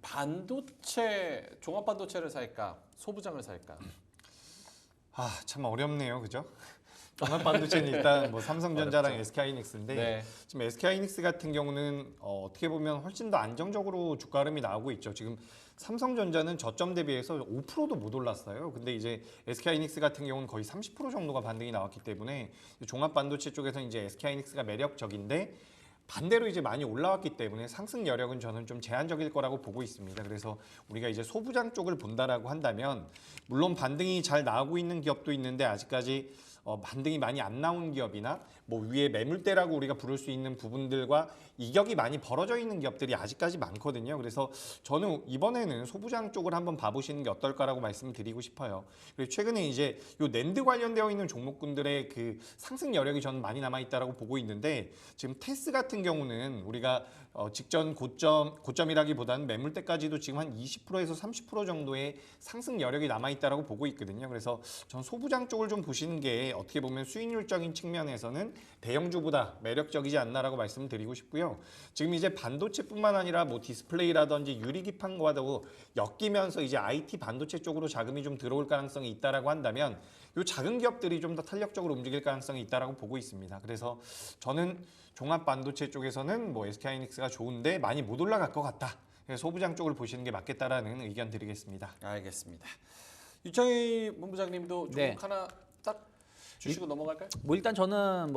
반도체, 종합 반도체를 살까, 소부장을 살까? 참 어렵네요, 그죠? 종합 반도체는 일단 뭐 삼성전자랑 SK하이닉스인데 네. 지금 SK하이닉스 같은 경우는 어떻게 보면 훨씬 더 안정적으로 주가 흐름이 나오고 있죠. 지금 삼성전자는 저점 대비해서 5%도 못 올랐어요. 근데 이제 SK하이닉스 같은 경우는 거의 30% 정도가 반등이 나왔기 때문에 종합 반도체 쪽에서 이제 SK하이닉스가 매력적인데, 반대로 이제 많이 올라왔기 때문에 상승 여력은 저는 좀 제한적일 거라고 보고 있습니다. 그래서 우리가 이제 소부장 쪽을 본다라고 한다면, 물론 반등이 잘 나오고 있는 기업도 있는데 아직까지 반등이 많이 안 나온 기업이나 뭐 위에 매물대라고 우리가 부를 수 있는 부분들과 이격이 많이 벌어져 있는 기업들이 아직까지 많거든요. 그래서 저는 이번에는 소부장 쪽을 한번 봐보시는 게 어떨까라고 말씀드리고 싶어요. 그리고 최근에 이제 요 낸드 관련되어 있는 종목군들의 그 상승 여력이 저는 많이 남아 있다라고 보고 있는데, 지금 테스 같은 경우는 우리가 직전 고점이라기보다는 매물대까지도 지금 한 20%에서 30% 정도의 상승 여력이 남아 있다라고 보고 있거든요. 그래서 전 소부장 쪽을 좀 보시는 게 어떻게 보면 수익률적인 측면에서는 대형주보다 매력적이지 않나라고 말씀드리고 싶고요. 지금 이제 반도체뿐만 아니라 뭐 디스플레이라든지 유리기판과도 엮이면서 이제 IT 반도체 쪽으로 자금이 좀 들어올 가능성이 있다라고 한다면, 이 작은 기업들이 좀 더 탄력적으로 움직일 가능성이 있다라고 보고 있습니다. 그래서 저는 종합 반도체 쪽에서는 뭐 SK하이닉스가 좋은데 많이 못 올라갈 것 같다. 그래서 소부장 쪽을 보시는 게 맞겠다라는 의견 드리겠습니다. 알겠습니다. 유창희 본부장님도 종목 네. 하나 딱 주시고 넘어갈까요? 뭐 일단 저는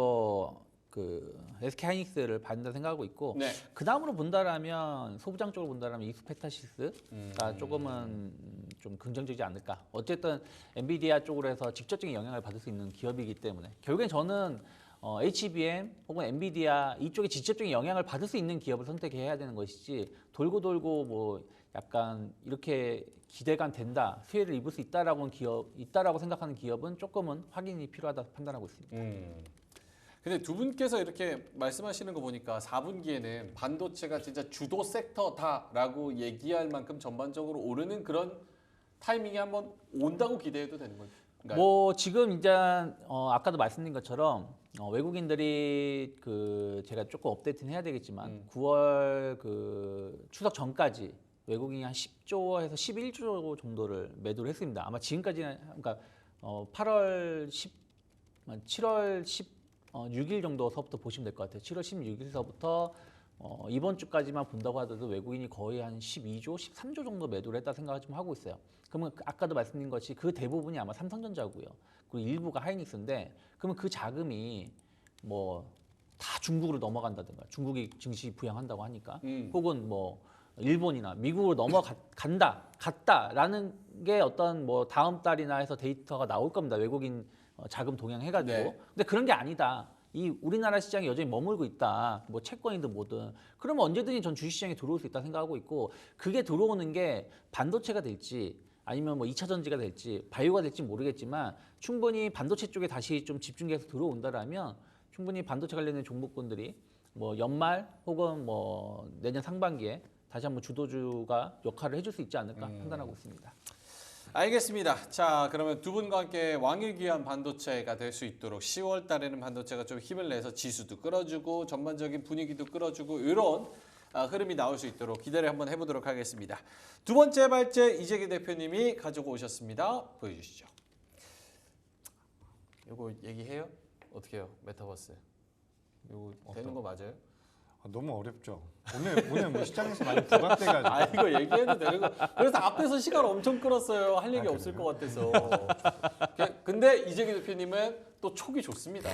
그 SK하이닉스를 받는다 생각하고 있고, 네. 그 다음으로 본다라면 소부장 쪽으로 본다라면 이스페타시스가 조금은 좀 긍정적이지 않을까. 어쨌든 엔비디아 쪽으로 해서 직접적인 영향을 받을 수 있는 기업이기 때문에 결국엔 저는 HBM 혹은 엔비디아 이쪽에 직접적인 영향을 받을 수 있는 기업을 선택해야 되는 것이지, 돌고 돌고 약간 이렇게 기대감 된다, 수혜를 입을 수 있다라고 생각하는 기업은 조금은 확인이 필요하다 판단하고 있습니다. 근데 두 분께서 이렇게 말씀하시는 거 보니까 4분기에는 반도체가 진짜 주도 섹터다라고 얘기할 만큼 전반적으로 오르는 그런 타이밍이 한번 온다고 기대해도 되는 건가요? 뭐 지금 이제 아까도 말씀드린 것처럼 외국인들이 제가 조금 업데이트는 해야 되겠지만 9월 추석 전까지 외국인이 한 10조에서 11조 정도를 매도를 했습니다. 아마 지금까지는 그러니까 7월 16일 정도서부터 보시면 될 것 같아요. 7월 16일서부터 이번 주까지만 본다고 하더라도 외국인이 거의 한 12조, 13조 정도 매도를 했다 생각을 좀 하고 있어요. 그러면 아까도 말씀드린 것이 그 대부분이 아마 삼성전자고요. 그리고 일부가 하이닉스인데, 그러면 그 자금이 다 중국으로 넘어간다든가, 중국이 증시 부양한다고 하니까, 혹은 일본이나 미국으로 갔다라는 게 어떤 다음 달이나 해서 데이터가 나올 겁니다. 외국인 자금 동향해가지고. 네. 근데 그런 게 아니다. 이 우리나라 시장이 여전히 머물고 있다. 채권이든 뭐든. 그러면 언제든지 전 주식시장에 들어올 수 있다 생각하고 있고, 그게 들어오는 게 반도체가 될지 아니면 2차 전지가 될지 바이오가 될지 모르겠지만, 충분히 반도체 쪽에 다시 좀 집중해서 들어온다라면 충분히 반도체 관련된 종목군들이 연말 혹은 내년 상반기에 다시 한번 주도주가 역할을 해줄 수 있지 않을까 판단하고 있습니다. 알겠습니다. 자, 그러면 두 분과 함께 왕일귀한 반도체가 될 수 있도록 10월 달에는 반도체가 좀 힘을 내서 지수도 끌어주고 전반적인 분위기도 끌어주고 이런 흐름이 나올 수 있도록 기대를 한번 해보도록 하겠습니다. 두 번째 발제 이재기 대표님이 가지고 오셨습니다. 보여주시죠. 이거 얘기해요? 어떻게 해요? 메타버스. 이거 되는 거 맞아요? 너무 어렵죠. 오늘 뭐 시장에서 많이 부각돼가지고. 아 이거 얘기해도 되는 거. 그래서 앞에서 시간 엄청 끌었어요. 할 얘기 없을 것 같아서. 근데 이재기 대표님은 또 촉이 좋습니다.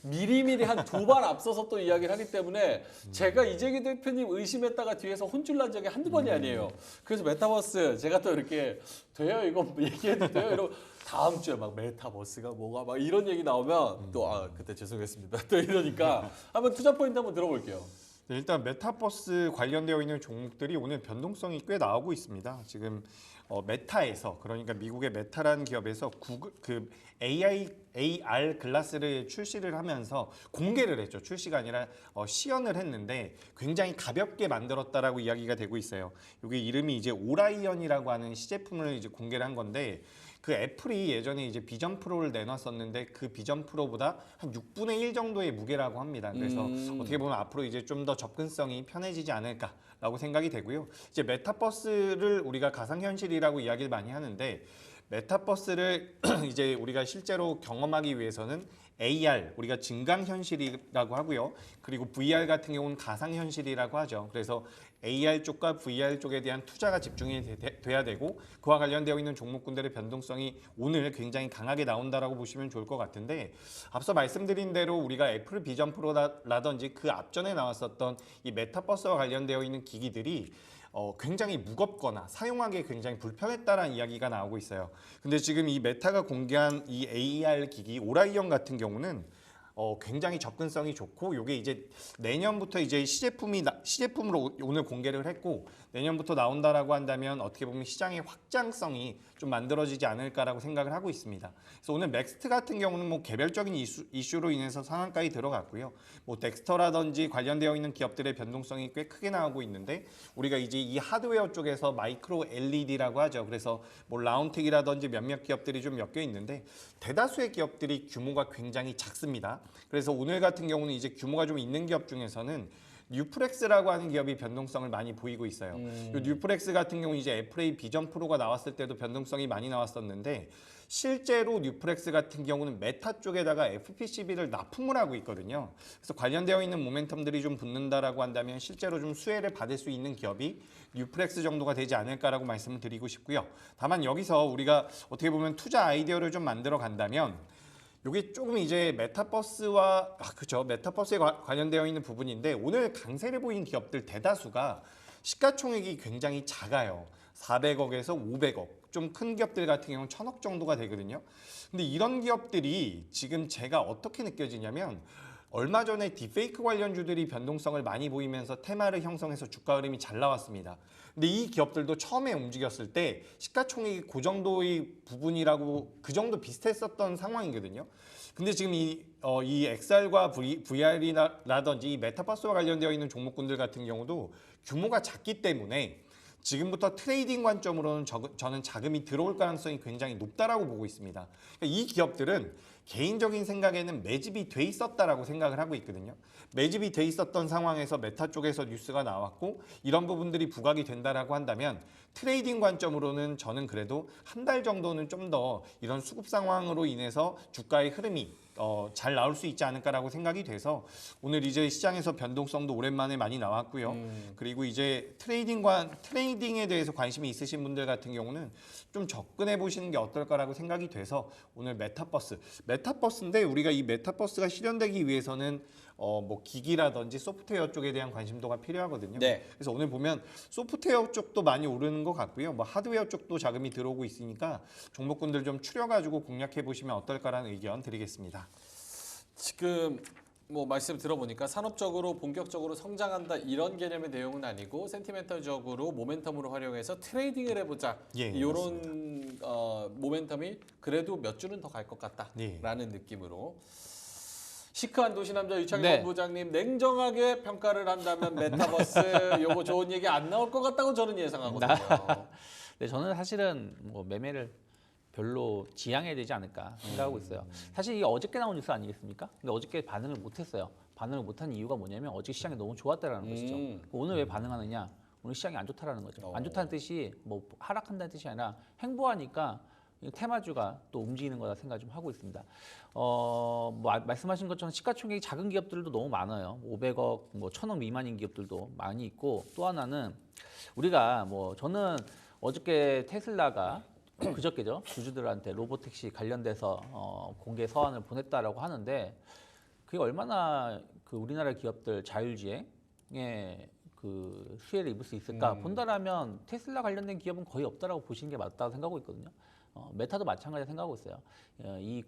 미리미리 한 2발 앞서서 또 이야기를 하기 때문에 제가 이재기 대표님 의심했다가 뒤에서 혼쭐 난 적이 한두 번이 아니에요. 그래서 메타버스 제가 또 이렇게 돼요? 이거 얘기해도 돼요? 이러고 다음 주에 막 메타버스가 뭐가 막 이런 얘기 나오면 또 그때 죄송했습니다. 또 이러니까 한번 투자 포인트 한번 들어볼게요. 네, 일단 메타버스 관련되어 있는 종목들이 오늘 변동성이 꽤 나오고 있습니다. 지금 메타에서 그러니까 미국의 메타라는 기업에서 그 AR 글라스를 출시를 하면서 공개를 했죠. 출시가 아니라 시연을 했는데 굉장히 가볍게 만들었다라고 이야기가 되고 있어요. 이게 이름이 이제 오라이언이라고 하는 시제품을 이제 공개를 한 건데 그 애플이 예전에 이제 비전 프로를 내놨었는데 그 비전 프로보다 한 6분의 1 정도의 무게라고 합니다. 그래서 어떻게 보면 앞으로 이제 좀 더 접근성이 편해지지 않을까라고 생각이 되고요. 이제 메타버스를 우리가 가상현실이라고 이야기를 많이 하는데 메타버스를 이제 우리가 실제로 경험하기 위해서는 AR, 우리가 증강현실이라고 하고요. 그리고 VR 같은 경우는 가상현실이라고 하죠. 그래서 AR 쪽과 VR 쪽에 대한 투자가 집중이 돼야 되고 그와 관련되어 있는 종목군들의 변동성이 오늘 굉장히 강하게 나온다라고 보시면 좋을 것 같은데 앞서 말씀드린 대로 우리가 애플 비전 프로라든지 그 앞전에 나왔었던 이 메타버스와 관련되어 있는 기기들이 굉장히 무겁거나 사용하기에 굉장히 불편했다라는 이야기가 나오고 있어요. 근데 지금 이 메타가 공개한 이 AR 기기 오라이언 같은 경우는 굉장히 접근성이 좋고 이게 이제 내년부터 이제 시제품으로 오늘 공개를 했고 내년부터 나온다라고 한다면 어떻게 보면 시장의 확장성이 좀 만들어지지 않을까라고 생각을 하고 있습니다. 그래서 오늘 맥스트 같은 경우는 뭐 개별적인 이슈로 인해서 상한가에 들어갔고요. 뭐 덱스터라든지 관련되어 있는 기업들의 변동성이 꽤 크게 나오고 있는데 우리가 이제 이 하드웨어 쪽에서 마이크로 LED라고 하죠. 그래서 뭐 라운텍이라든지 몇몇 기업들이 좀 엮여 있는데 대다수의 기업들이 규모가 굉장히 작습니다. 그래서 오늘 같은 경우는 이제 규모가 좀 있는 기업 중에서는 뉴프렉스라고 하는 기업이 변동성을 많이 보이고 있어요. 뉴프렉스 같은 경우 이제 애플의 비전 프로가 나왔을 때도 변동성이 많이 나왔었는데 실제로 뉴프렉스 같은 경우는 메타 쪽에다가 FPCB를 납품을 하고 있거든요. 그래서 관련되어 있는 모멘텀들이 좀 붙는다라고 한다면 실제로 좀 수혜를 받을 수 있는 기업이 뉴프렉스 정도가 되지 않을까라고 말씀을 드리고 싶고요. 다만 여기서 우리가 어떻게 보면 투자 아이디어를 좀 만들어 간다면 이게 조금 이제 메타버스와 그렇죠. 메타버스에 관련되어 있는 부분인데 오늘 강세를 보인 기업들 대다수가 시가총액이 굉장히 작아요. 400억에서 500억. 좀 큰 기업들 같은 경우는 1000억 정도가 되거든요. 근데 이런 기업들이 지금 제가 어떻게 느껴지냐면 얼마 전에 딥페이크 관련주들이 변동성을 많이 보이면서 테마를 형성해서 주가 흐름이 잘 나왔습니다. 근데 이 기업들도 처음에 움직였을 때 시가총액이 그 정도의 부분이라고 그 정도 비슷했었던 상황이거든요. 근데 지금 이 XR과 VR이라든지 이 메타버스와 관련되어 있는 종목군들 같은 경우도 규모가 작기 때문에 지금부터 트레이딩 관점으로는 저는 자금이 들어올 가능성이 굉장히 높다라고 보고 있습니다. 그러니까 이 기업들은 개인적인 생각에는 매집이 돼 있었다라고 생각을 하고 있거든요. 매집이 돼 있었던 상황에서 메타 쪽에서 뉴스가 나왔고 이런 부분들이 부각이 된다라고 한다면 트레이딩 관점으로는 저는 그래도 한 달 정도는 좀 더 이런 수급 상황으로 인해서 주가의 흐름이 잘 나올 수 있지 않을까라고 생각이 돼서 오늘 이제 시장에서 변동성도 오랜만에 많이 나왔고요. 그리고 이제 트레이딩에 대해서 관심이 있으신 분들 같은 경우는 좀 접근해 보시는 게 어떨까라고 생각이 돼서 오늘 메타버스인데 우리가 이 메타버스가 실현되기 위해서는 뭐 기기라든지 소프트웨어 쪽에 대한 관심도가 필요하거든요. 네. 그래서 오늘 보면 소프트웨어 쪽도 많이 오르는 것 같고요. 뭐 하드웨어 쪽도 자금이 들어오고 있으니까 종목군들 좀 추려가지고 공략해 보시면 어떨까라는 의견 드리겠습니다. 지금 뭐 말씀 들어보니까 산업적으로 본격적으로 성장한다 이런 개념의 내용은 아니고 센티멘털적으로 모멘텀으로 활용해서 트레이딩을 해보자 예, 이런 모멘텀이 그래도 몇 주는 더 갈 것 같다라는 느낌으로 시크한 도시남자 유창희 네. 본부장님 냉정하게 평가를 한다면 메타버스 요거 좋은 얘기 안 나올 것 같다고 저는 예상하거든요. 네, 저는 사실은 뭐 매매를 별로 지양해야 되지 않을까 생각하고 있어요. 사실 이게 어저께 나온 뉴스 아니겠습니까? 근데 어저께 반응을 못했어요. 반응을 못한 이유가 뭐냐면 어제 시장이 너무 좋았다라는 것이죠. 오늘 왜 반응하느냐? 오늘 시장이 안 좋다라는 거죠. 안 좋다는 뜻이 뭐 하락한다는 뜻이 아니라 행보하니까 테마주가 또 움직이는 거다 생각 좀 하고 있습니다. 뭐 말씀하신 것처럼 시가총액이 작은 기업들도 너무 많아요. 500억, 뭐 1000억 미만인 기업들도 많이 있고 또 하나는 우리가 뭐 저는 어저께 테슬라가 그저께죠 주주들한테 로보택시 관련돼서 공개 서한을 보냈다라고 하는데 그게 얼마나 그 우리나라 기업들 자율주행에 그 수혜를 입을 수 있을까 본다라면 테슬라 관련된 기업은 거의 없다라고 보시는 게 맞다고 생각하고 있거든요. 메타도 마찬가지로 생각하고 있어요. 이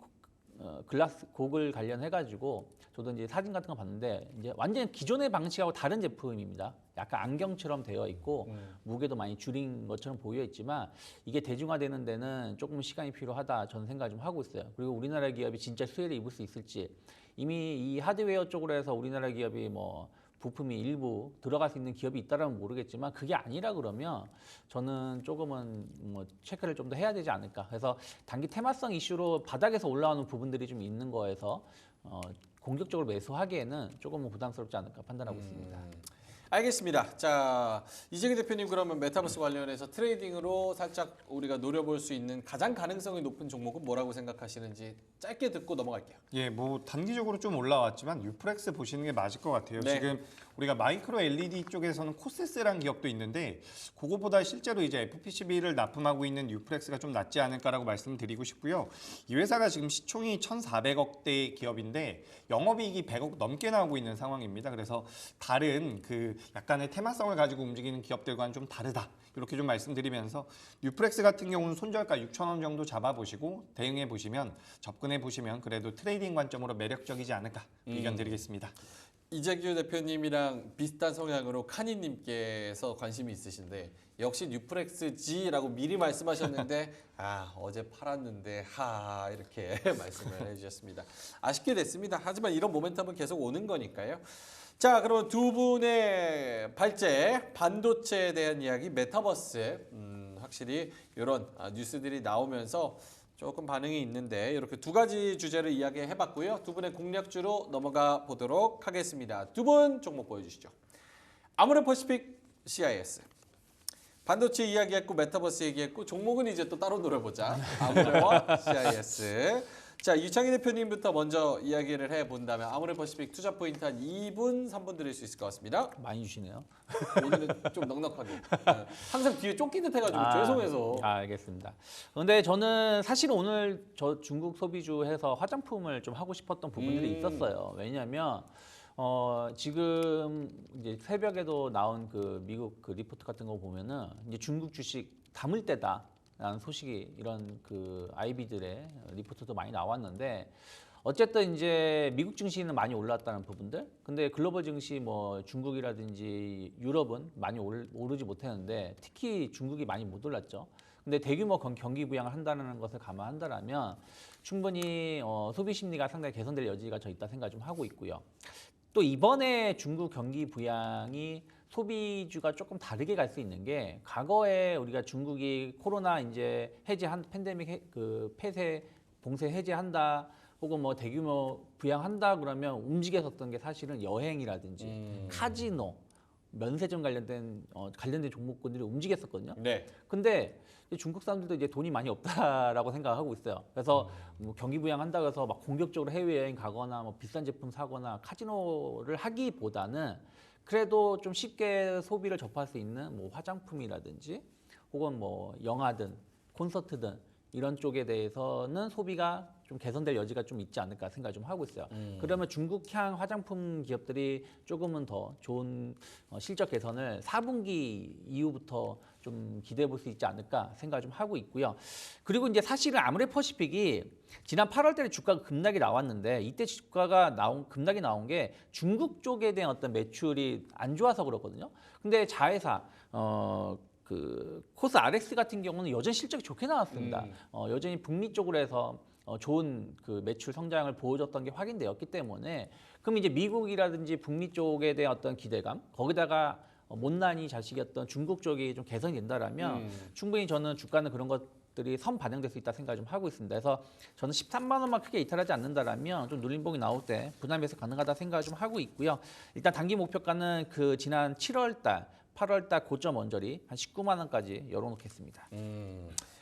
글라스 고글 관련해가지고 저도 이제 사진 같은 거 봤는데 이제 완전 기존의 방식하고 다른 제품입니다. 약간 안경처럼 되어 있고 무게도 많이 줄인 것처럼 보여 있지만 이게 대중화되는 데는 조금 시간이 필요하다 저는 생각을 좀 하고 있어요. 그리고 우리나라 기업이 진짜 수혜를 입을 수 있을지 이미 이 하드웨어 쪽으로 해서 우리나라 기업이 뭐 부품이 일부 들어갈 수 있는 기업이 있다라면 모르겠지만 그게 아니라 그러면 저는 조금은 뭐 체크를 좀 더 해야 되지 않을까. 그래서 단기 테마성 이슈로 바닥에서 올라오는 부분들이 좀 있는 거에서 공격적으로 매수하기에는 조금은 부담스럽지 않을까 판단하고 있습니다. 알겠습니다. 자, 이재기 대표님 그러면 메타버스 관련해서 트레이딩으로 살짝 우리가 노려볼 수 있는 가장 가능성이 높은 종목은 뭐라고 생각하시는지 짧게 듣고 넘어갈게요. 예, 뭐 단기적으로 좀 올라왔지만 유프렉스 보시는 게 맞을 것 같아요. 네. 지금 우리가 마이크로 LED 쪽에서는 코세스라는 기업도 있는데 그거보다 실제로 이제 FPCB를 납품하고 있는 유프렉스가 좀 낫지 않을까라고 말씀드리고 싶고요. 이 회사가 지금 시총이 1,400억대 기업인데 영업이익이 100억 넘게 나오고 있는 상황입니다. 그래서 다른 그 약간의 테마성을 가지고 움직이는 기업들과는 좀 다르다. 이렇게 좀 말씀드리면서 유프렉스 같은 경우는 손절가 6,000원 정도 잡아보시고 대응해 보시면 접근해 보시면 그래도 트레이딩 관점으로 매력적이지 않을까 의견 드리겠습니다. 이재규 대표님이랑 비슷한 성향으로 카니님께서 관심이 있으신데 역시 뉴프렉스지라고 미리 말씀하셨는데 아 어제 팔았는데 하 이렇게 말씀을 해주셨습니다. 아쉽게 됐습니다. 하지만 이런 모멘텀은 계속 오는 거니까요. 자, 그럼 두 분의 발제 반도체에 대한 이야기, 메타버스 확실히 이런 뉴스들이 나오면서 조금 반응이 있는데 이렇게 두 가지 주제를 이야기해봤고요. 두 분의 공략주로 넘어가 보도록 하겠습니다. 두 분 종목 보여주시죠. 아모레퍼시픽 CIS. 반도체 이야기했고 메타버스 얘기했고 종목은 이제 또 따로 노려보자. 아모레와 CIS. 자, 유창희 대표님부터 먼저 이야기를 해본다면 아모레퍼시픽 투자 포인트 한 2분, 3분 드릴 수 있을 것 같습니다. 많이 주시네요. 오늘은 좀 넉넉하게. 항상 뒤에 쫓긴 듯 해가지고 죄송해서. 알겠습니다. 근데 저는 사실 오늘 저 중국 소비주 해서 화장품을 좀 하고 싶었던 부분들이 있었어요. 왜냐하면 지금 이제 새벽에도 나온 그 미국 그 리포트 같은 거 보면은 이제 중국 주식 담을 때다. 라는 소식이 이런 그 IB들의 리포트도 많이 나왔는데 어쨌든 이제 미국 증시는 많이 올랐다는 부분들 근데 글로벌 증시 뭐 중국이라든지 유럽은 많이 오르지 못했는데 특히 중국이 많이 못 올랐죠. 근데 대규모 경기 부양을 한다는 것을 감안한다면 충분히 소비 심리가 상당히 개선될 여지가 저 있다 생각 좀 하고 있고요. 또 이번에 중국 경기 부양이 소비주가 조금 다르게 갈 수 있는 게 과거에 우리가 중국이 코로나 이제 해제한 팬데믹 그 폐쇄 봉쇄 해제한다 혹은 뭐 대규모 부양한다 그러면 움직였었던 게 사실은 여행이라든지 카지노 면세점 관련된 종목군들이 움직였었거든요. 네. 근데 중국 사람들도 이제 돈이 많이 없다라고 생각하고 있어요. 그래서 뭐 경기 부양한다고 해서 막 공격적으로 해외여행 가거나 뭐 비싼 제품 사거나 카지노를 하기보다는 그래도 좀 쉽게 소비를 접할 수 있는 뭐 화장품이라든지 혹은 뭐 영화든 콘서트든 이런 쪽에 대해서는 소비가 좀 개선될 여지가 좀 있지 않을까 생각 좀 하고 있어요. 그러면 중국향 화장품 기업들이 조금은 더 좋은 실적 개선을 4분기 이후부터 좀 기대해 볼 수 있지 않을까 생각 좀 하고 있고요. 그리고 이제 사실은 아모레퍼시픽이 지난 8월 달에 주가가 급락이 나왔는데 이때 주가가 급락이 나온 게 중국 쪽에 대한 어떤 매출이 안 좋아서 그렇거든요. 근데 자회사 그 코스 RX 같은 경우는 여전히 실적이 좋게 나왔습니다. 여전히 북미 쪽으로 해서 좋은 그 매출 성장을 보여줬던 게 확인되었기 때문에 그럼 이제 미국이라든지 북미 쪽에 대한 어떤 기대감 거기다가 못난이 자식이었던 중국 쪽이 좀 개선이 된다라면 충분히 저는 주가는 그런 것 것들이 선반영될 수 있다 생각을 좀 하고 있습니다. 그래서 저는 13만 원만 크게 이탈하지 않는다라면 좀 눌림봉이 나올 때 분할 매수 가능하다 생각을 좀 하고 있고요. 일단 단기 목표가는 그 지난 7월 달, 8월 달 고점 언저리 한 19만 원까지 열어놓겠습니다.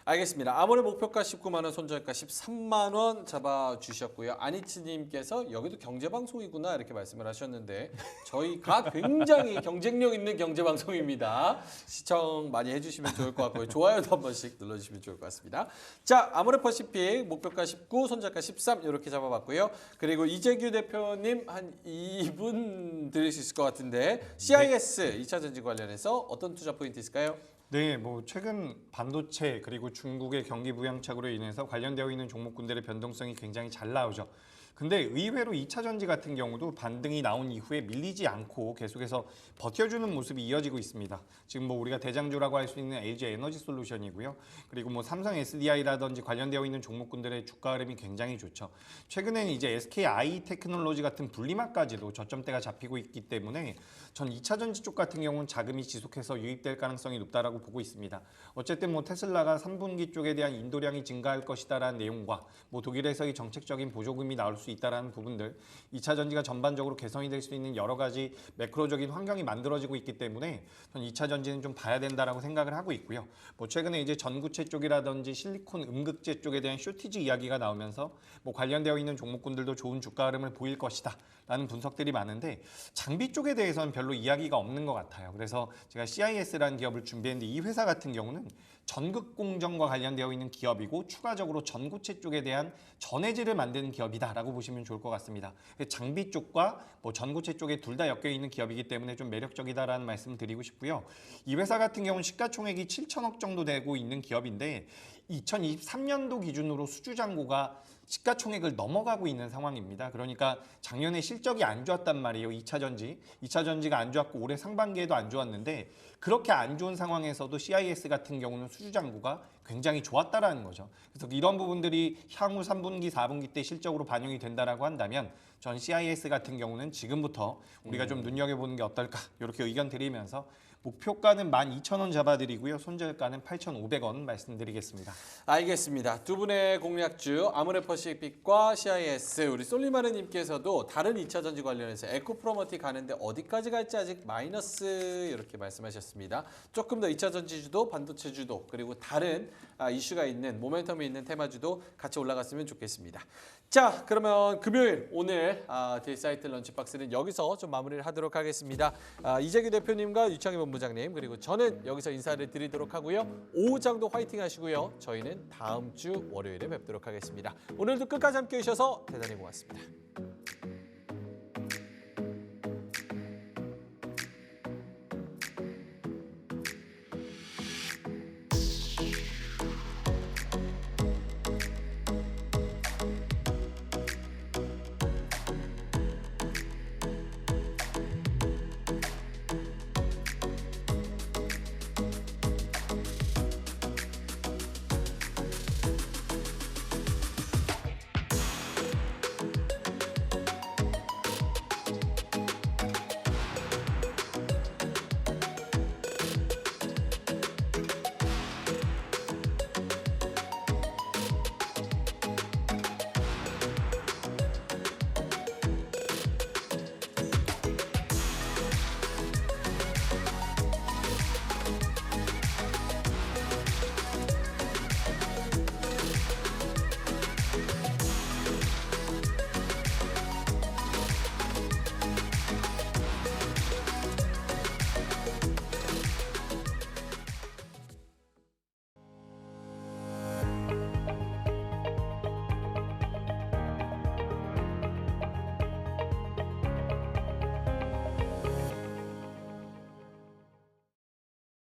알겠습니다. 아무리 목표가 19만 원, 손절가 13만 원 잡아주셨고요. 아니치님께서 여기도 경제방송이구나 이렇게 말씀을 하셨는데 저희가 굉장히 경쟁력 있는 경제방송입니다. 시청 많이 해주시면 좋을 것 같고요. 좋아요도 한 번씩 눌러주시면 좋을 것 같습니다. 자, 아모레퍼시픽 목표가 19, 손절가 13 이렇게 잡아봤고요. 그리고 이재규 대표님 한 2분 드릴 수 있을 것 같은데 CIS 2차 전지 관련해서 어떤 투자 포인트 있을까요? 네, 뭐 최근 반도체 그리고 중국의 경기 부양책으로 인해서 관련되어 있는 종목군들의 변동성이 굉장히 잘 나오죠. 근데 의외로 2차 전지 같은 경우도 반등이 나온 이후에 밀리지 않고 계속해서 버텨주는 모습이 이어지고 있습니다. 지금 뭐 우리가 대장주라고 할 수 있는 LG 에너지 솔루션이고요. 그리고 뭐 삼성 SDI라든지 관련되어 있는 종목군들의 주가 흐름이 굉장히 좋죠. 최근에는 이제 SKI 테크놀로지 같은 분리막까지도 저점대가 잡히고 있기 때문에 전 2차 전지 쪽 같은 경우는 자금이 지속해서 유입될 가능성이 높다라고 보고 있습니다. 어쨌든 뭐 테슬라가 3분기 쪽에 대한 인도량이 증가할 것이다라는 내용과 뭐 독일에서의 정책적인 보조금이 나올 수 있다라는 부분들, 2차 전지가 전반적으로 개선이 될 수 있는 여러 가지 매크로적인 환경이 만들어지고 있기 때문에 전 2차 전지는 좀 봐야 된다라고 생각을 하고 있고요. 뭐 최근에 이제 전구체 쪽이라든지 실리콘 음극재 쪽에 대한 쇼티지 이야기가 나오면서 뭐 관련되어 있는 종목군들도 좋은 주가 흐름을 보일 것이다라는 분석들이 많은데 장비 쪽에 대해서는 별로 이야기가 없는 것 같아요. 그래서 제가 CIS라는 기업을 준비했는데 이 회사 같은 경우는 전극 공정과 관련되어 있는 기업이고 추가적으로 전구체 쪽에 대한 전해질을 만드는 기업이다라고 보시면 좋을 것 같습니다. 장비 쪽과 뭐 전구체 쪽에 둘 다 엮여 있는 기업이기 때문에 좀 매력적이다라는 말씀을 드리고 싶고요. 이 회사 같은 경우는 시가총액이 7천억 정도 되고 있는 기업인데 2023년도 기준으로 수주잔고가 시가총액을 넘어가고 있는 상황입니다. 그러니까 작년에 실적이 안 좋았단 말이에요. 2차 전지. 2차 전지가 안 좋았고 올해 상반기에도 안 좋았는데 그렇게 안 좋은 상황에서도 CIS 같은 경우는 수주잔고가 굉장히 좋았다라는 거죠. 그래서 이런 부분들이 향후 3분기, 4분기 때 실적으로 반영이 된다라고 한다면 전 CIS 같은 경우는 지금부터 우리가 좀 눈여겨보는 게 어떨까 이렇게 의견 드리면서 목표가는 12,000원 잡아드리고요. 손절가는 8,500원 말씀드리겠습니다. 알겠습니다. 두 분의 공략주 아모레퍼시픽과 CIS 우리 솔리마르님께서도 다른 2차 전지 관련해서 에코프로머티 가는데 어디까지 갈지 아직 마이너스 이렇게 말씀하셨습니다. 조금 더 2차 전지주도 반도체주도 그리고 다른 이슈가 있는 모멘텀이 있는 테마주도 같이 올라갔으면 좋겠습니다. 자, 그러면 금요일 오늘 데이사이트 런치박스는 여기서 좀 마무리를 하도록 하겠습니다. 이재규 대표님과 유창희 본부장님 그리고 저는 여기서 인사를 드리도록 하고요. 오후장도 화이팅 하시고요. 저희는 다음 주 월요일에 뵙도록 하겠습니다. 오늘도 끝까지 함께해 주셔서 대단히 고맙습니다.